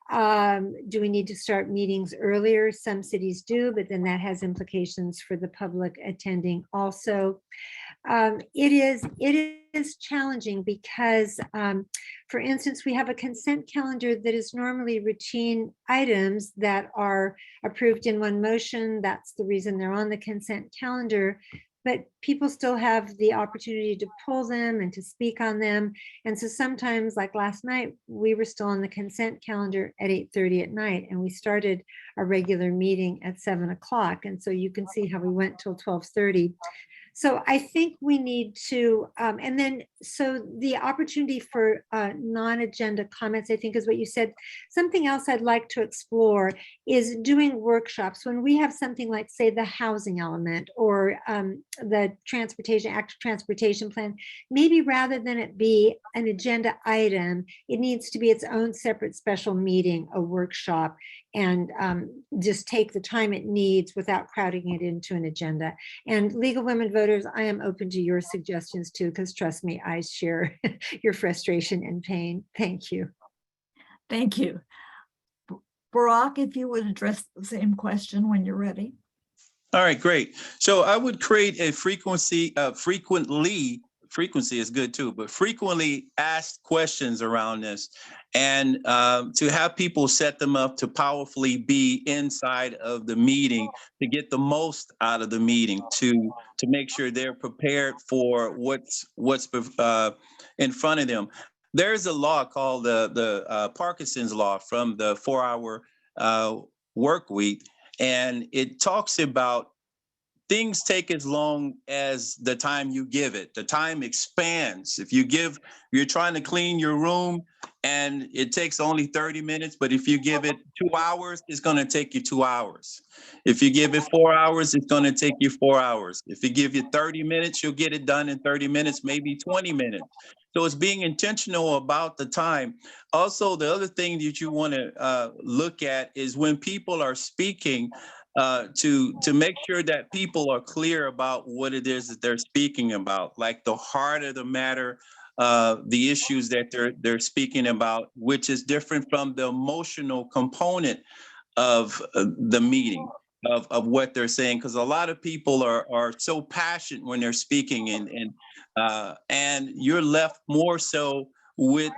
[SPEAKER 3] Do we need to start meetings earlier? Some cities do, but then that has implications for the public attending also. It is challenging because, for instance, we have a consent calendar that is normally routine items that are approved in one motion. That's the reason they're on the consent calendar. But people still have the opportunity to pull them and to speak on them. And so sometimes, like last night, we were still on the consent calendar at 8:30 at night, and we started a regular meeting at 7 o'clock. And so you can see how we went till 12:30. So I think we need to, and then, so the opportunity for non-agenda comments, I think is what you said. Something else I'd like to explore is doing workshops when we have something like, say, the housing element or the active transportation plan. Maybe rather than it be an agenda item, it needs to be its own separate special meeting, a workshop, and just take the time it needs without crowding it into an agenda. And League of Women Voters, I am open to your suggestions too, because trust me, I share your frustration and pain. Thank you.
[SPEAKER 2] Thank you. Barack, if you would address the same question when you're ready.
[SPEAKER 4] All right, great. So I would create a frequency is good too, but frequently asked questions around this, and to have people set them up to powerfully be inside of the meeting to get the most out of the meeting, to make sure they're prepared for what's in front of them. There's a law called the Parkinson's law from the 4-hour work week, and it talks about things take as long as the time you give it. The time expands. If you're trying to clean your room and it takes only 30 minutes, but if you give it 2 hours, it's going to take you 2 hours. If you give it 4 hours, it's going to take you 4 hours. If you give you 30 minutes, you'll get it done in 30 minutes, maybe 20 minutes. So it's being intentional about the time. Also, the other thing that you want to look at is when people are speaking, to make sure that people are clear about what it is that they're speaking about, like the heart of the matter, the issues that they're speaking about, which is different from the emotional component of the meeting, of what they're saying, because a lot of people are so passionate when they're speaking, and you're left more so with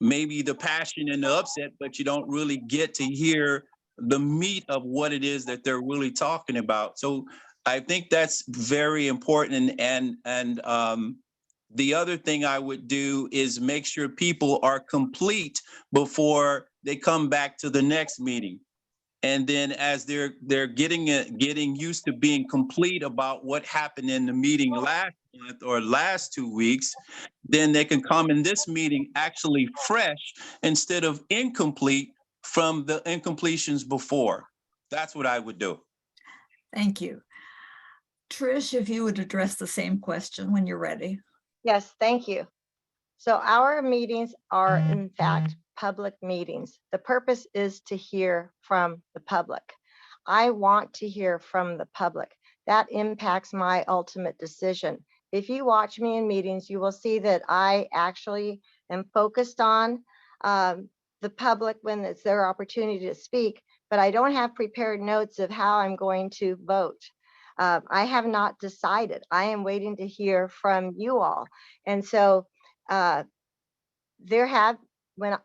[SPEAKER 4] maybe the passion and the upset, but you don't really get to hear the meat of what it is that they're really talking about. So I think that's very important. And the other thing I would do is make sure people are complete before they come back to the next meeting. And then as they're getting used to being complete about what happened in the meeting last month or last 2 weeks, then they can come in this meeting actually fresh instead of incomplete from the incompletions before. That's what I would do.
[SPEAKER 2] Thank you. Trish, if you would address the same question when you're ready.
[SPEAKER 5] Yes, thank you. So our meetings are in fact public meetings. The purpose is to hear from the public. I want to hear from the public. That impacts my ultimate decision. If you watch me in meetings, you will see that I actually am focused on the public when it's their opportunity to speak, but I don't have prepared notes of how I'm going to vote. I have not decided. I am waiting to hear from you all. And so while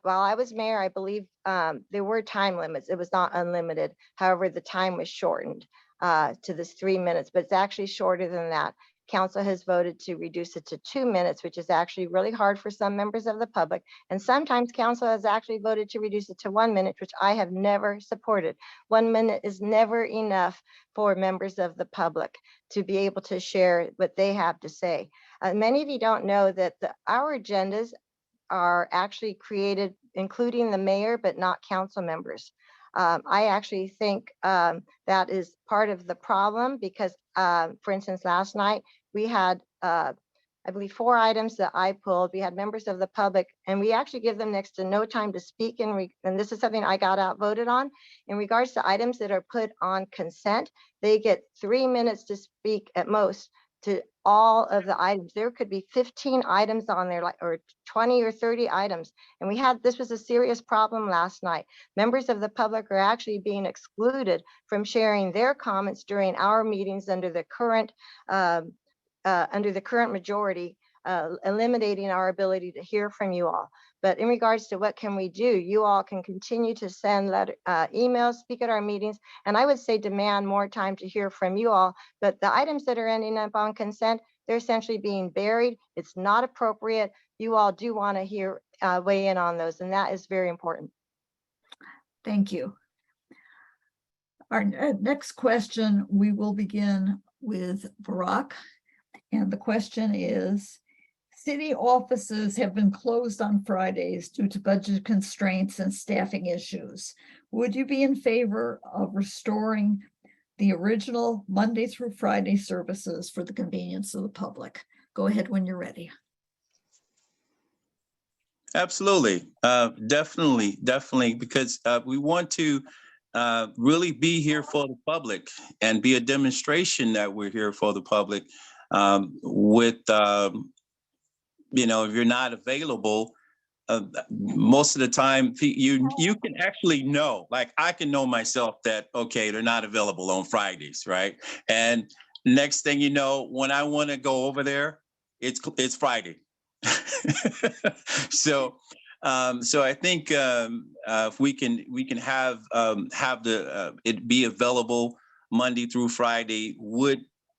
[SPEAKER 5] I was mayor, I believe there were time limits. It was not unlimited. However, the time was shortened to this 3 minutes, but it's actually shorter than that. council has voted to reduce it to 2 minutes, which is actually really hard for some members of the public. And sometimes council has actually voted to reduce it to 1 minute, which I have never supported. 1 minute is never enough for members of the public to be able to share what they have to say. Many of you don't know that our agendas are actually created, including the mayor, but not council members. I actually think that is part of the problem because, for instance, last night we had, I believe, 4 items that I pulled. We had members of the public, and we actually give them next to no time to speak. And this is something I got outvoted on. In regards to items that are put on consent, they get 3 minutes to speak at most to all of the items. There could be 15 items on there, or 20 or 30 items. And this was a serious problem last night. Members of the public are actually being excluded from sharing their comments during our meetings under the current majority, eliminating our ability to hear from you all. But in regards to what can we do, you all can continue to send emails, speak at our meetings, and I would say demand more time to hear from you all. But the items that are ending up on consent, they're essentially being buried. It's not appropriate. You all do want to weigh in on those, and that is very important.
[SPEAKER 2] Thank you. Our next question, we will begin with Barack. And the question is, city offices have been closed on Fridays due to budget constraints and staffing issues. Would you be in favor of restoring the original Monday through Friday services for the convenience of the public? Go ahead when you're ready.
[SPEAKER 4] Absolutely. Definitely, because we want to really be here for the public and be a demonstration that we're here for the public. If you're not available, most of the time you can actually know, like I can know myself that, okay, they're not available on Fridays, right? And next thing you know, when I want to go over there, it's Friday. So I think if we can have it be available Monday through Friday,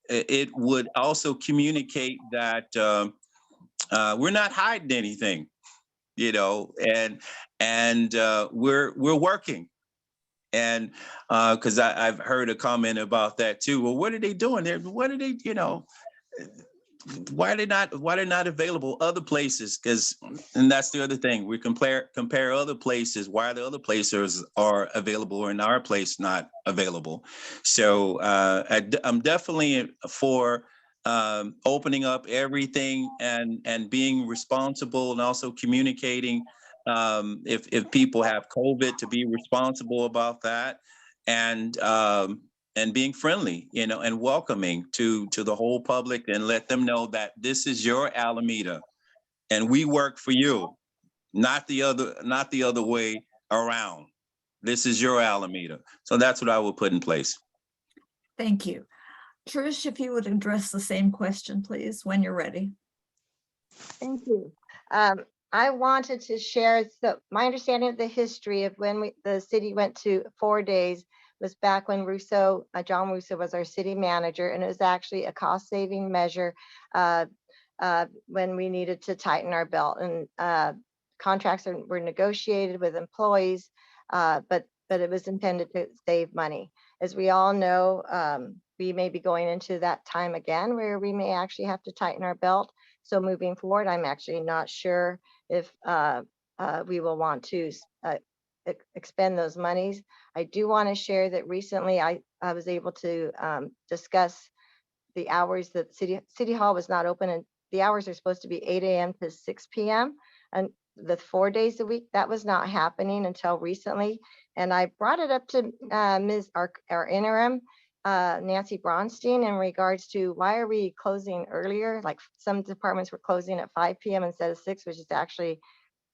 [SPEAKER 4] it would also communicate that we're not hiding anything, and we're working. And because I've heard a comment about that too. Well, what are they doing there? What are they, why they're not available other places? And that's the other thing. We compare other places. Why the other places are available and our place not available? So I'm definitely for opening up everything and being responsible, and also communicating if people have COVID, to be responsible about that, and being friendly, and welcoming to the whole public, and let them know that this is your Alameda and we work for you, not the other way around. This is your Alameda. So that's what I will put in place.
[SPEAKER 2] Thank you. Trish, if you would address the same question, please, when you're ready.
[SPEAKER 5] Thank you. I wanted to share my understanding of the history of when the city went to 4 days was back when John Russo was our city manager, and it was actually a cost-saving measure when we needed to tighten our belt. And contracts were negotiated with employees, but it was intended to save money. As we all know, we may be going into that time again where we may actually have to tighten our belt. So moving forward, I'm actually not sure if we will want to expend those monies. I do want to share that recently I was able to discuss the hours that City Hall was not open, and the hours are supposed to be 8 a.m. to 6 p.m. and the 4 days a week. That was not happening until recently. And I brought it up to our interim, Nancy Bronstein, in regards to why are we closing earlier? Like some departments were closing at 5 p.m. instead of 6, which is actually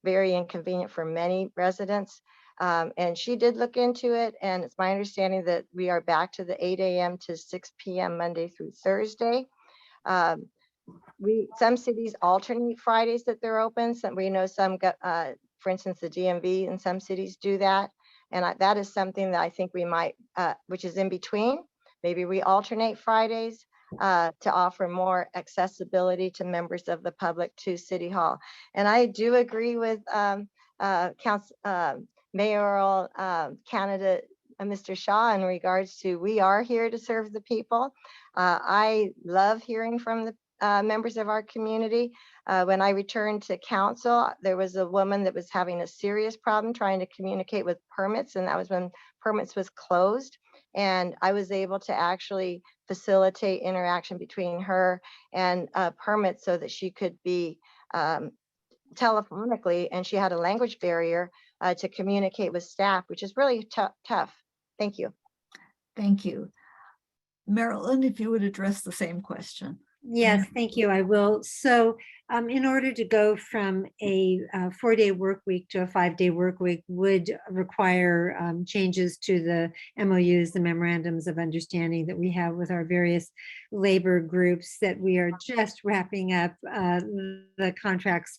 [SPEAKER 5] very inconvenient for many residents. And she did look into it, and it's my understanding that we are back to the 8 a.m. to 6 p.m. Monday through Thursday. Some cities alternate Fridays that they're open. We know some, for instance, the DMV in some cities do that. And that is something that I think we might, which is in between. Maybe we alternate Fridays. to offer more accessibility to members of the public to City Hall. And I do agree with mayoral candidate Mr. Shaw in regards to we are here to serve the people. I love hearing from the members of our community. When I returned to council, there was a woman that was having a serious problem trying to communicate with permits, and that was when permits was closed. And I was able to actually facilitate interaction between her and permits so that she could be telephonically, and she had a language barrier to communicate with staff, which is really tough. Thank you.
[SPEAKER 2] Thank you. Marilyn, if you would address the same question.
[SPEAKER 3] Yes, thank you. I will. So in order to go from a 4-day work week to a 5-day work week would require changes to the MOUs, the memorandums of understanding that we have with our various labor groups that we are just wrapping up the contracts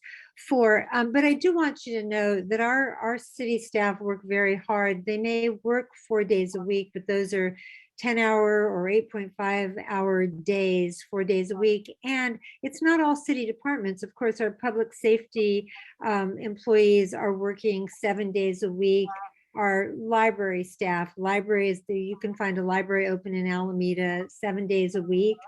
[SPEAKER 3] for. But I do want you to know that our city staff work very hard. They may work 4 days a week, but those are 10-hour or 8.5-hour days, 4 days a week. And it's not all city departments. Of course, our public safety employees are working 7 days a week. Our library staff, libraries, you can find a library open in Alameda 7 days a week.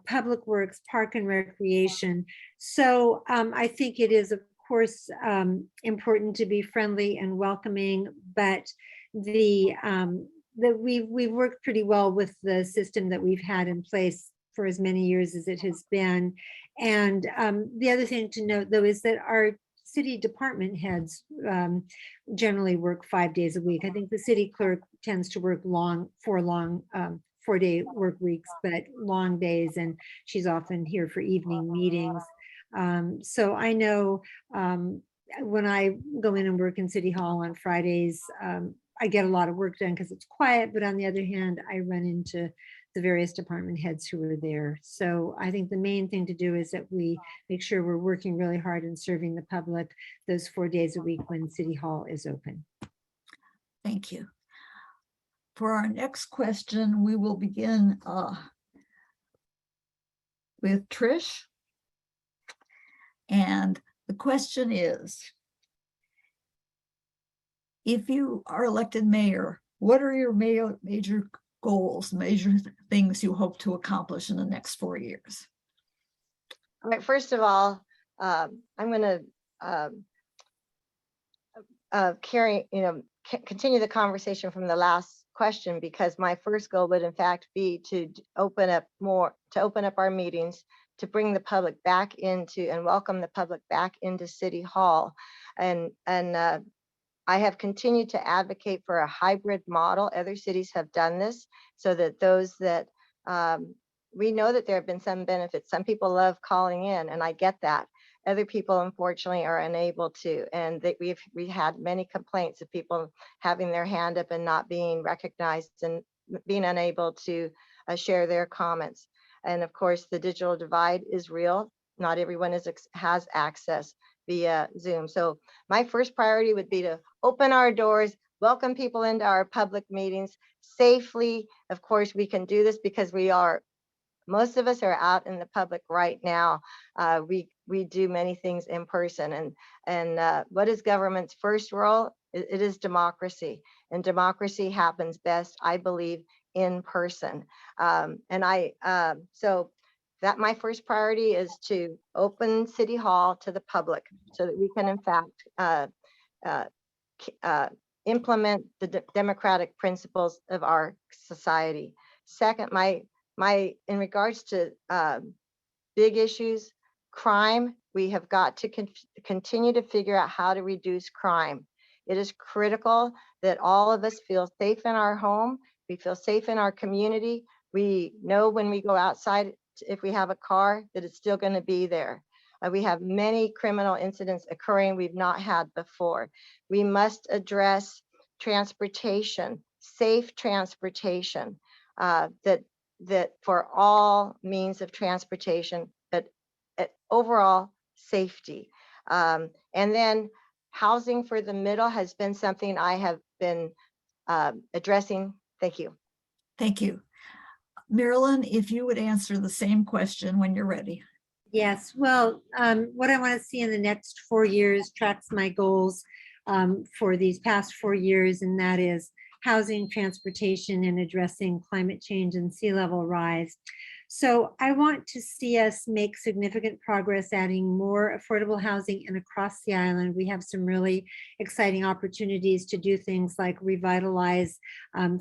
[SPEAKER 3] Public Works, Park and Recreation. So I think it is, of course, important to be friendly and welcoming, but that we've worked pretty well with the system that we've had in place for as many years as it has been. And the other thing to note, though, is that our city department heads generally work 5 days a week. I think the city clerk tends to work 4-day work weeks, but long days, and she's often here for evening meetings. So I know when I go in and work in City Hall on Fridays, I get a lot of work done because it's quiet, but on the other hand, I run into the various department heads who are there. So I think the main thing to do is that we make sure we're working really hard and serving the public those 4 days a week when City Hall is open.
[SPEAKER 2] Thank you. For our next question, we will begin with Trish. And the question is, if you are elected mayor, what are your major goals, major things you hope to accomplish in the next 4 years?
[SPEAKER 5] All right, first of all, I'm going to continue the conversation from the last question, because my first goal would in fact be to open up our meetings, to bring the public back into and welcome the public back into City Hall. And I have continued to advocate for a hybrid model. Other cities have done this so that those that we know that there have been some benefits. Some people love calling in, and I get that. Other people, unfortunately, are unable to. And we had many complaints of people having their hand up and not being recognized and being unable to share their comments. And of course, the digital divide is real. Not everyone has access via Zoom. So my first priority would be to open our doors, welcome people into our public meetings safely. Of course, we can do this because most of us are out in the public right now. We do many things in person. And what is government's first role? It is democracy. And democracy happens best, I believe, in person. So that my first priority is to open City Hall to the public so that we can in fact implement the democratic principles of our society. Second, in regards to big issues, crime, we have got to continue to figure out how to reduce crime. It is critical that all of us feel safe in our home. We feel safe in our community. We know when we go outside, if we have a car, that it's still going to be there. We have many criminal incidents occurring we've not had before. We must address transportation, safe transportation, that for all means of transportation, but overall safety. And then housing for the middle has been something I have been addressing. Thank you.
[SPEAKER 2] Thank you. Marilyn, if you would answer the same question when you're ready.
[SPEAKER 3] Yes, well, what I want to see in the next 4 years tracks my goals for these past 4 years, and that is housing, transportation, and addressing climate change and sea level rise. So I want to see us make significant progress adding more affordable housing and across the island. We have some really exciting opportunities to do things like revitalize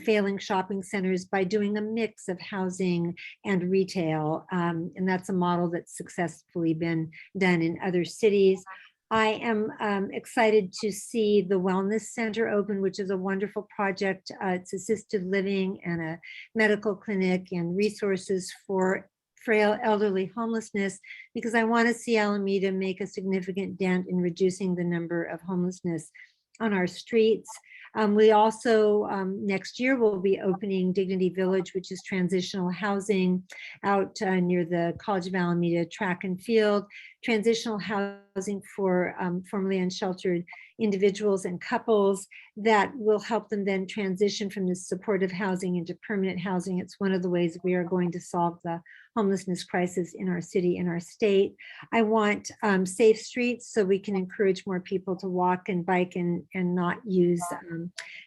[SPEAKER 3] failing shopping centers by doing a mix of housing and retail. And that's a model that's successfully been done in other cities. I am excited to see the Wellness Center open, which is a wonderful project. It's assisted living and a medical clinic and resources for frail elderly homelessness, because I want to see Alameda make a significant dent in reducing the number of homelessness on our streets. We also, next year, will be opening Dignity Village, which is transitional housing out near the College of Alameda track and field, transitional housing for formerly unsheltered individuals and couples that will help them then transition from this supportive housing into permanent housing. It's one of the ways we are going to solve the homelessness crisis in our city, in our state. I want safe streets so we can encourage more people to walk and bike and not use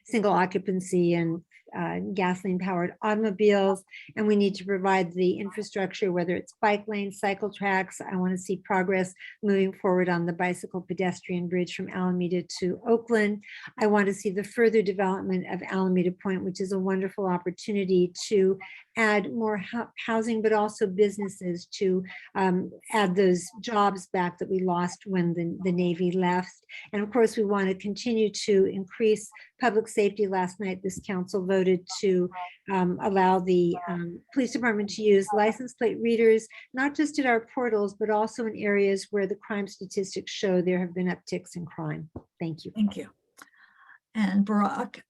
[SPEAKER 3] single occupancy and gasoline powered automobiles. And we need to provide the infrastructure, whether it's bike lanes, cycle tracks. I want to see progress moving forward on the bicycle pedestrian bridge from Alameda to Oakland. I want to see the further development of Alameda Point, which is a wonderful opportunity to add more housing, but also businesses to add those jobs back that we lost when the Navy left. And of course, we want to continue to increase public safety. Last night, this council voted to allow the police department to use license plate readers, not just at our portals, but also in areas where the crime statistics show there have been upticks in crime. Thank you.
[SPEAKER 2] Thank you. And Barack,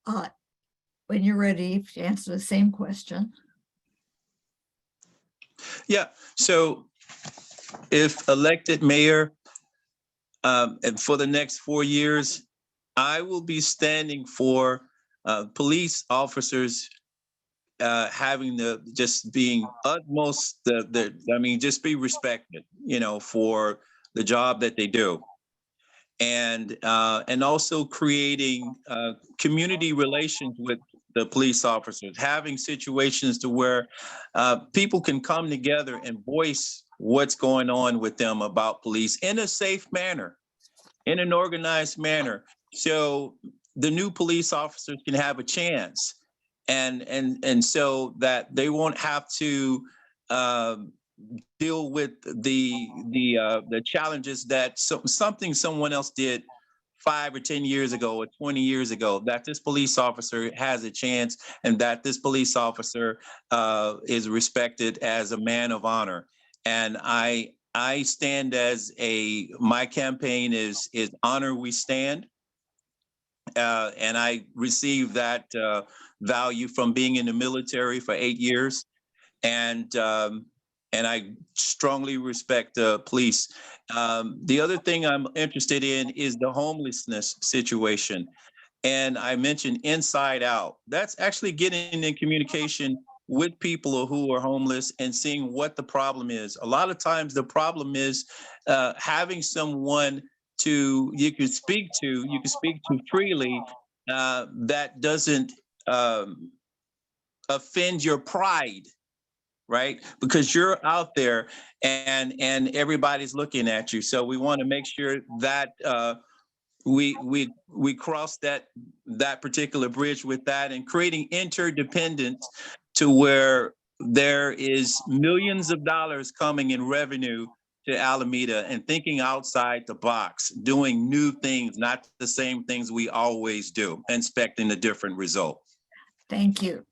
[SPEAKER 2] when you're ready to answer the same question.
[SPEAKER 4] Yeah, so if elected mayor, and for the next 4 years, I will be standing for police officers having the just being utmost just be respected, for the job that they do, and also creating community relations with the police officers, having situations to where people can come together and voice what's going on with them about police in a safe manner, in an organized manner, so the new police officers can have a chance, and so that they won't have to deal with the challenges that something someone else did 5 or 10 years ago or 20 years ago, that this police officer has a chance, and that this police officer is respected as a man of honor. And I stand as my campaign is Honor We Stand. And I received that value from being in the military for 8 years. And I strongly respect the police. The other thing I'm interested in is the homelessness situation. And I mentioned Inside Out. That's actually getting in communication with people who are homeless and seeing what the problem is. A lot of times the problem is having someone you can speak to freely that doesn't offend your pride, right? Because you're out there and everybody's looking at you. So we want to make sure that we cross that particular bridge with that, and creating interdependence to where there is millions of dollars coming in revenue to Alameda, and thinking outside the box, doing new things, not the same things we always do, expecting a different result.
[SPEAKER 2] Thank you.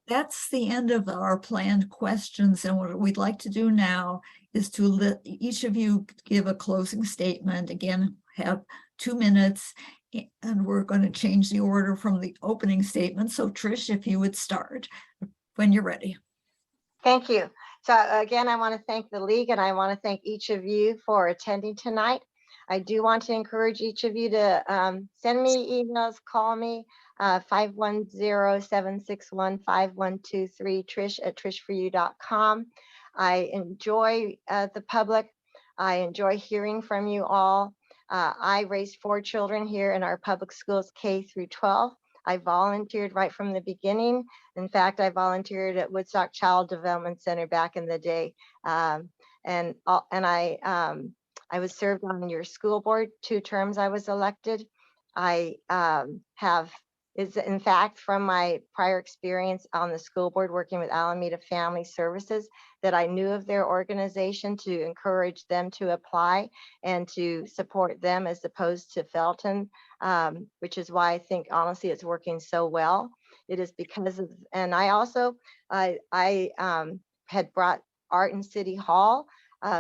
[SPEAKER 2] That's the end of our planned questions. And what we'd like to do now is to let each of you give a closing statement. Again, have 2 minutes, and we're going to change the order from the opening statement. So Trish, if you would start when you're ready.
[SPEAKER 5] Thank you. So again, I want to thank the League, and I want to thank each of you for attending tonight. I do want to encourage each of you to send me emails, call me, 510-761-5123, Trish@trishforyou.com. I enjoy the public. I enjoy hearing from you all. I raised 4 children here in our public schools, K through 12. I volunteered right from the beginning. In fact, I volunteered at Woodstock Child Development Center back in the day. And I was served on your school board, 2 terms I was elected. I in fact, from my prior experience on the school board working with Alameda Family Services, that I knew of their organization to encourage them to apply and to support them as opposed to Felton, which is why I think honestly it's working so well. It is because of, and I also, I had brought art in City Hall.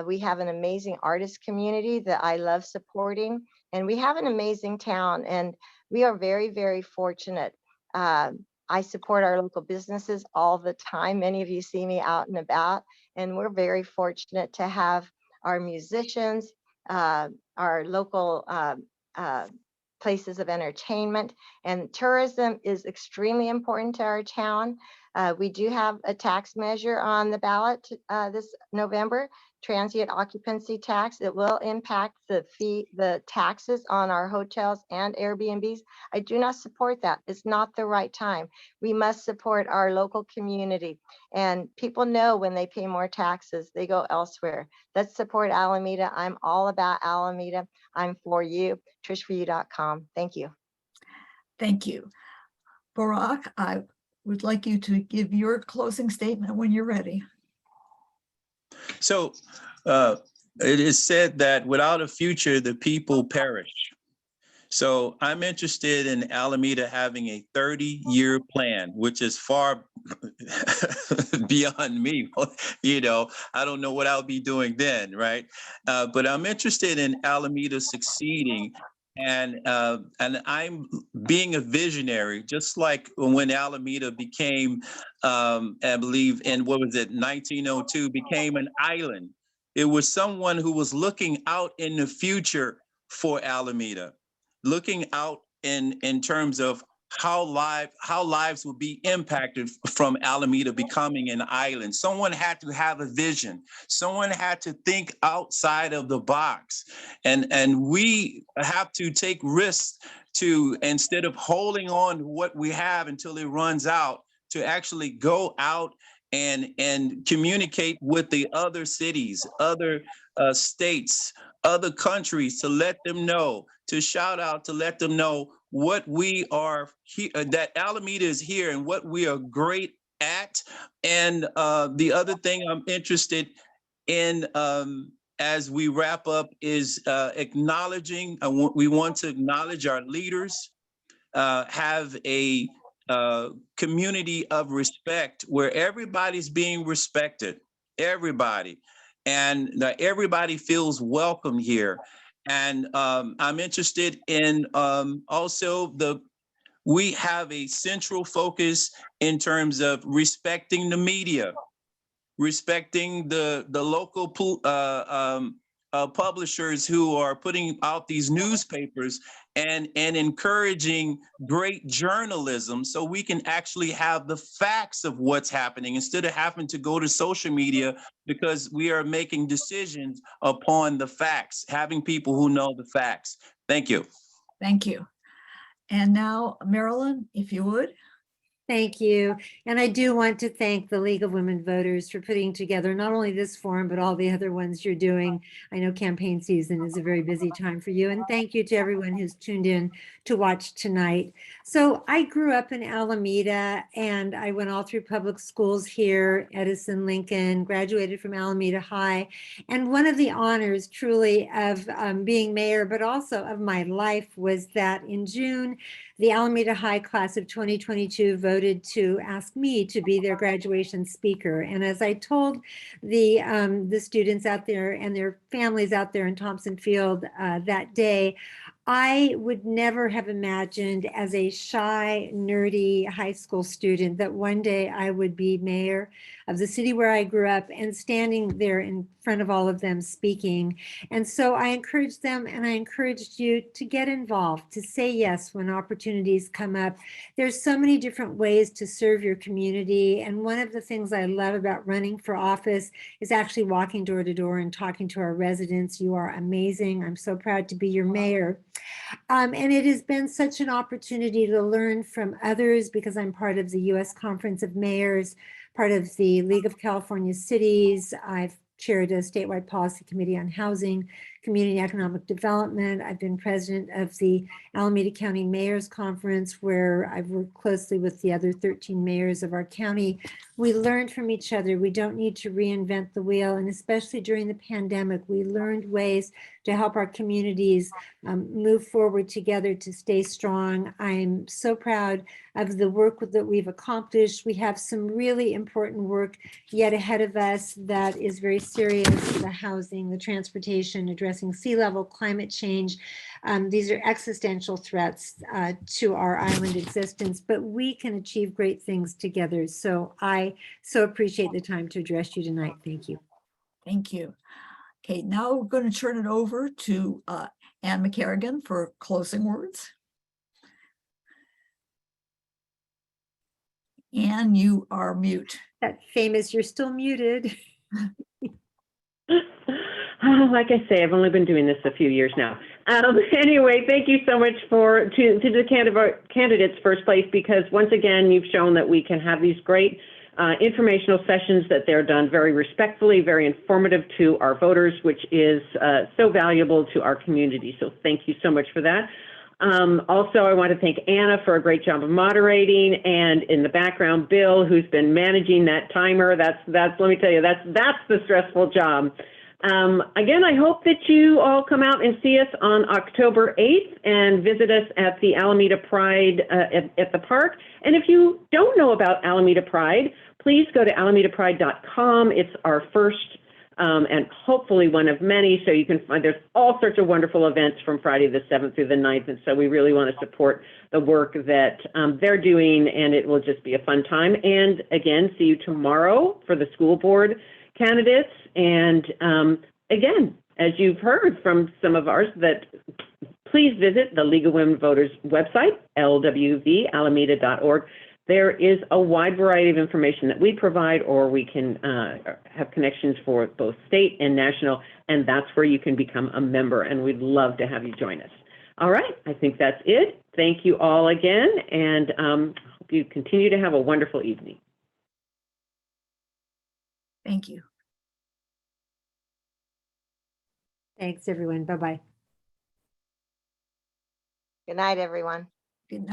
[SPEAKER 5] We have an amazing artist community that I love supporting, and we have an amazing town, and we are very, very fortunate. I support our local businesses all the time. Many of you see me out and about, and we're very fortunate to have our musicians, our local places of entertainment, and tourism is extremely important to our town. We do have a tax measure on the ballot this November, transient occupancy tax. It will impact the taxes on our hotels and Airbnbs. I do not support that. It's not the right time. We must support our local community. And people know when they pay more taxes, they go elsewhere. Let's support Alameda. I'm all about Alameda. I'm for you. TrishForYou.com. Thank you.
[SPEAKER 2] Thank you. Barack, I would like you to give your closing statement when you're ready.
[SPEAKER 4] So it is said that without a future, the people perish. So I'm interested in Alameda having a 30-year plan, which is far beyond me. You know, I don't know what I'll be doing then, right? But I'm interested in Alameda succeeding. And I'm being a visionary, just like when Alameda became, I believe in, 1902, became an island. It was someone who was looking out in the future for Alameda, looking out in terms of how lives will be impacted from Alameda becoming an island. Someone had to have a vision. Someone had to think outside of the box. And we have to take risks to, instead of holding on to what we have until it runs out, to actually go out and communicate with the other cities, other states, other countries, to let them know, to shout out, to let them know what we are, that Alameda is here and what we are great at. And the other thing I'm interested in as we wrap up is acknowledging, we want to acknowledge our leaders, have a community of respect where everybody's being respected, everybody. And everybody feels welcome here. And I'm interested in also we have a central focus in terms of respecting the media, respecting the local publishers who are putting out these newspapers, and encouraging great journalism so we can actually have the facts of what's happening instead of having to go to social media, because we are making decisions upon the facts, having people who know the facts. Thank you.
[SPEAKER 2] Thank you. And now, Marilyn, if you would.
[SPEAKER 3] Thank you. And I do want to thank the League of Women Voters for putting together not only this forum, but all the other ones you're doing. I know campaign season is a very busy time for you. And thank you to everyone who's tuned in to watch tonight. So I grew up in Alameda, and I went all through public schools here, Edison, Lincoln, graduated from Alameda High. And one of the honors truly of being mayor, but also of my life, was that in June, the Alameda High class of 2022 voted to ask me to be their graduation speaker. And as I told the students out there and their families out there in Thompson Field that day, I would never have imagined as a shy, nerdy high school student that one day I would be mayor of the city where I grew up and standing there in front of all of them speaking. And so I encouraged them and I encouraged you to get involved, to say yes when opportunities come up. There's so many different ways to serve your community. And one of the things I love about running for office is actually walking door to door and talking to our residents. You are amazing. I'm so proud to be your mayor. And it has been such an opportunity to learn from others because I'm part of the U.S. Conference of Mayors, part of the League of California Cities. I've chaired a statewide policy committee on housing, community economic development. I've been president of the Alameda County Mayors Conference, where I've worked closely with the other 13 mayors of our county. We learned from each other. We don't need to reinvent the wheel. And especially during the pandemic, we learned ways to help our communities move forward together to stay strong. I'm so proud of the work that we've accomplished. We have some really important work yet ahead of us that is very serious: the housing, the transportation, addressing sea level, climate change. These are existential threats to our island existence, but we can achieve great things together. So I so appreciate the time to address you tonight. Thank you.
[SPEAKER 2] Thank you. Okay, now we're going to turn it over to Ann McCarrigan for closing words. Ann, you are mute.
[SPEAKER 3] That famous, you're still muted.
[SPEAKER 1] Oh, like I say, I've only been doing this a few years now. Anyway, thank you so much to the candidates first place, because once again, you've shown that we can have these great informational sessions, that they're done very respectfully, very informative to our voters, which is so valuable to our community. So thank you so much for that. Also, I want to thank Anna for a great job of moderating, and in the background, Bill, who's been managing that timer. That's let me tell you, that's the stressful job. Again, I hope that you all come out and see us on October 8th and visit us at the Alameda Pride at the park. And if you don't know about Alameda Pride, please go to alamedaca.gov. It's our first and hopefully one of many. So you can find, there's all sorts of wonderful events from Friday the 7th through the 9th. And so we really want to support the work that they're doing, and it will just be a fun time. And again, see you tomorrow for the school board candidates. And again, as you've heard from some of ours, that please visit the League of Women Voters website, LWV, alameda.org. There is a wide variety of information that we provide, or we can have connections for both state and national, and that's where you can become a member, and we'd love to have you join us. All right, I think that's it. Thank you all again, and hope you continue to have a wonderful evening.
[SPEAKER 2] Thank you.
[SPEAKER 3] Thanks, everyone. Bye-bye.
[SPEAKER 5] Good night, everyone.
[SPEAKER 2] Good night.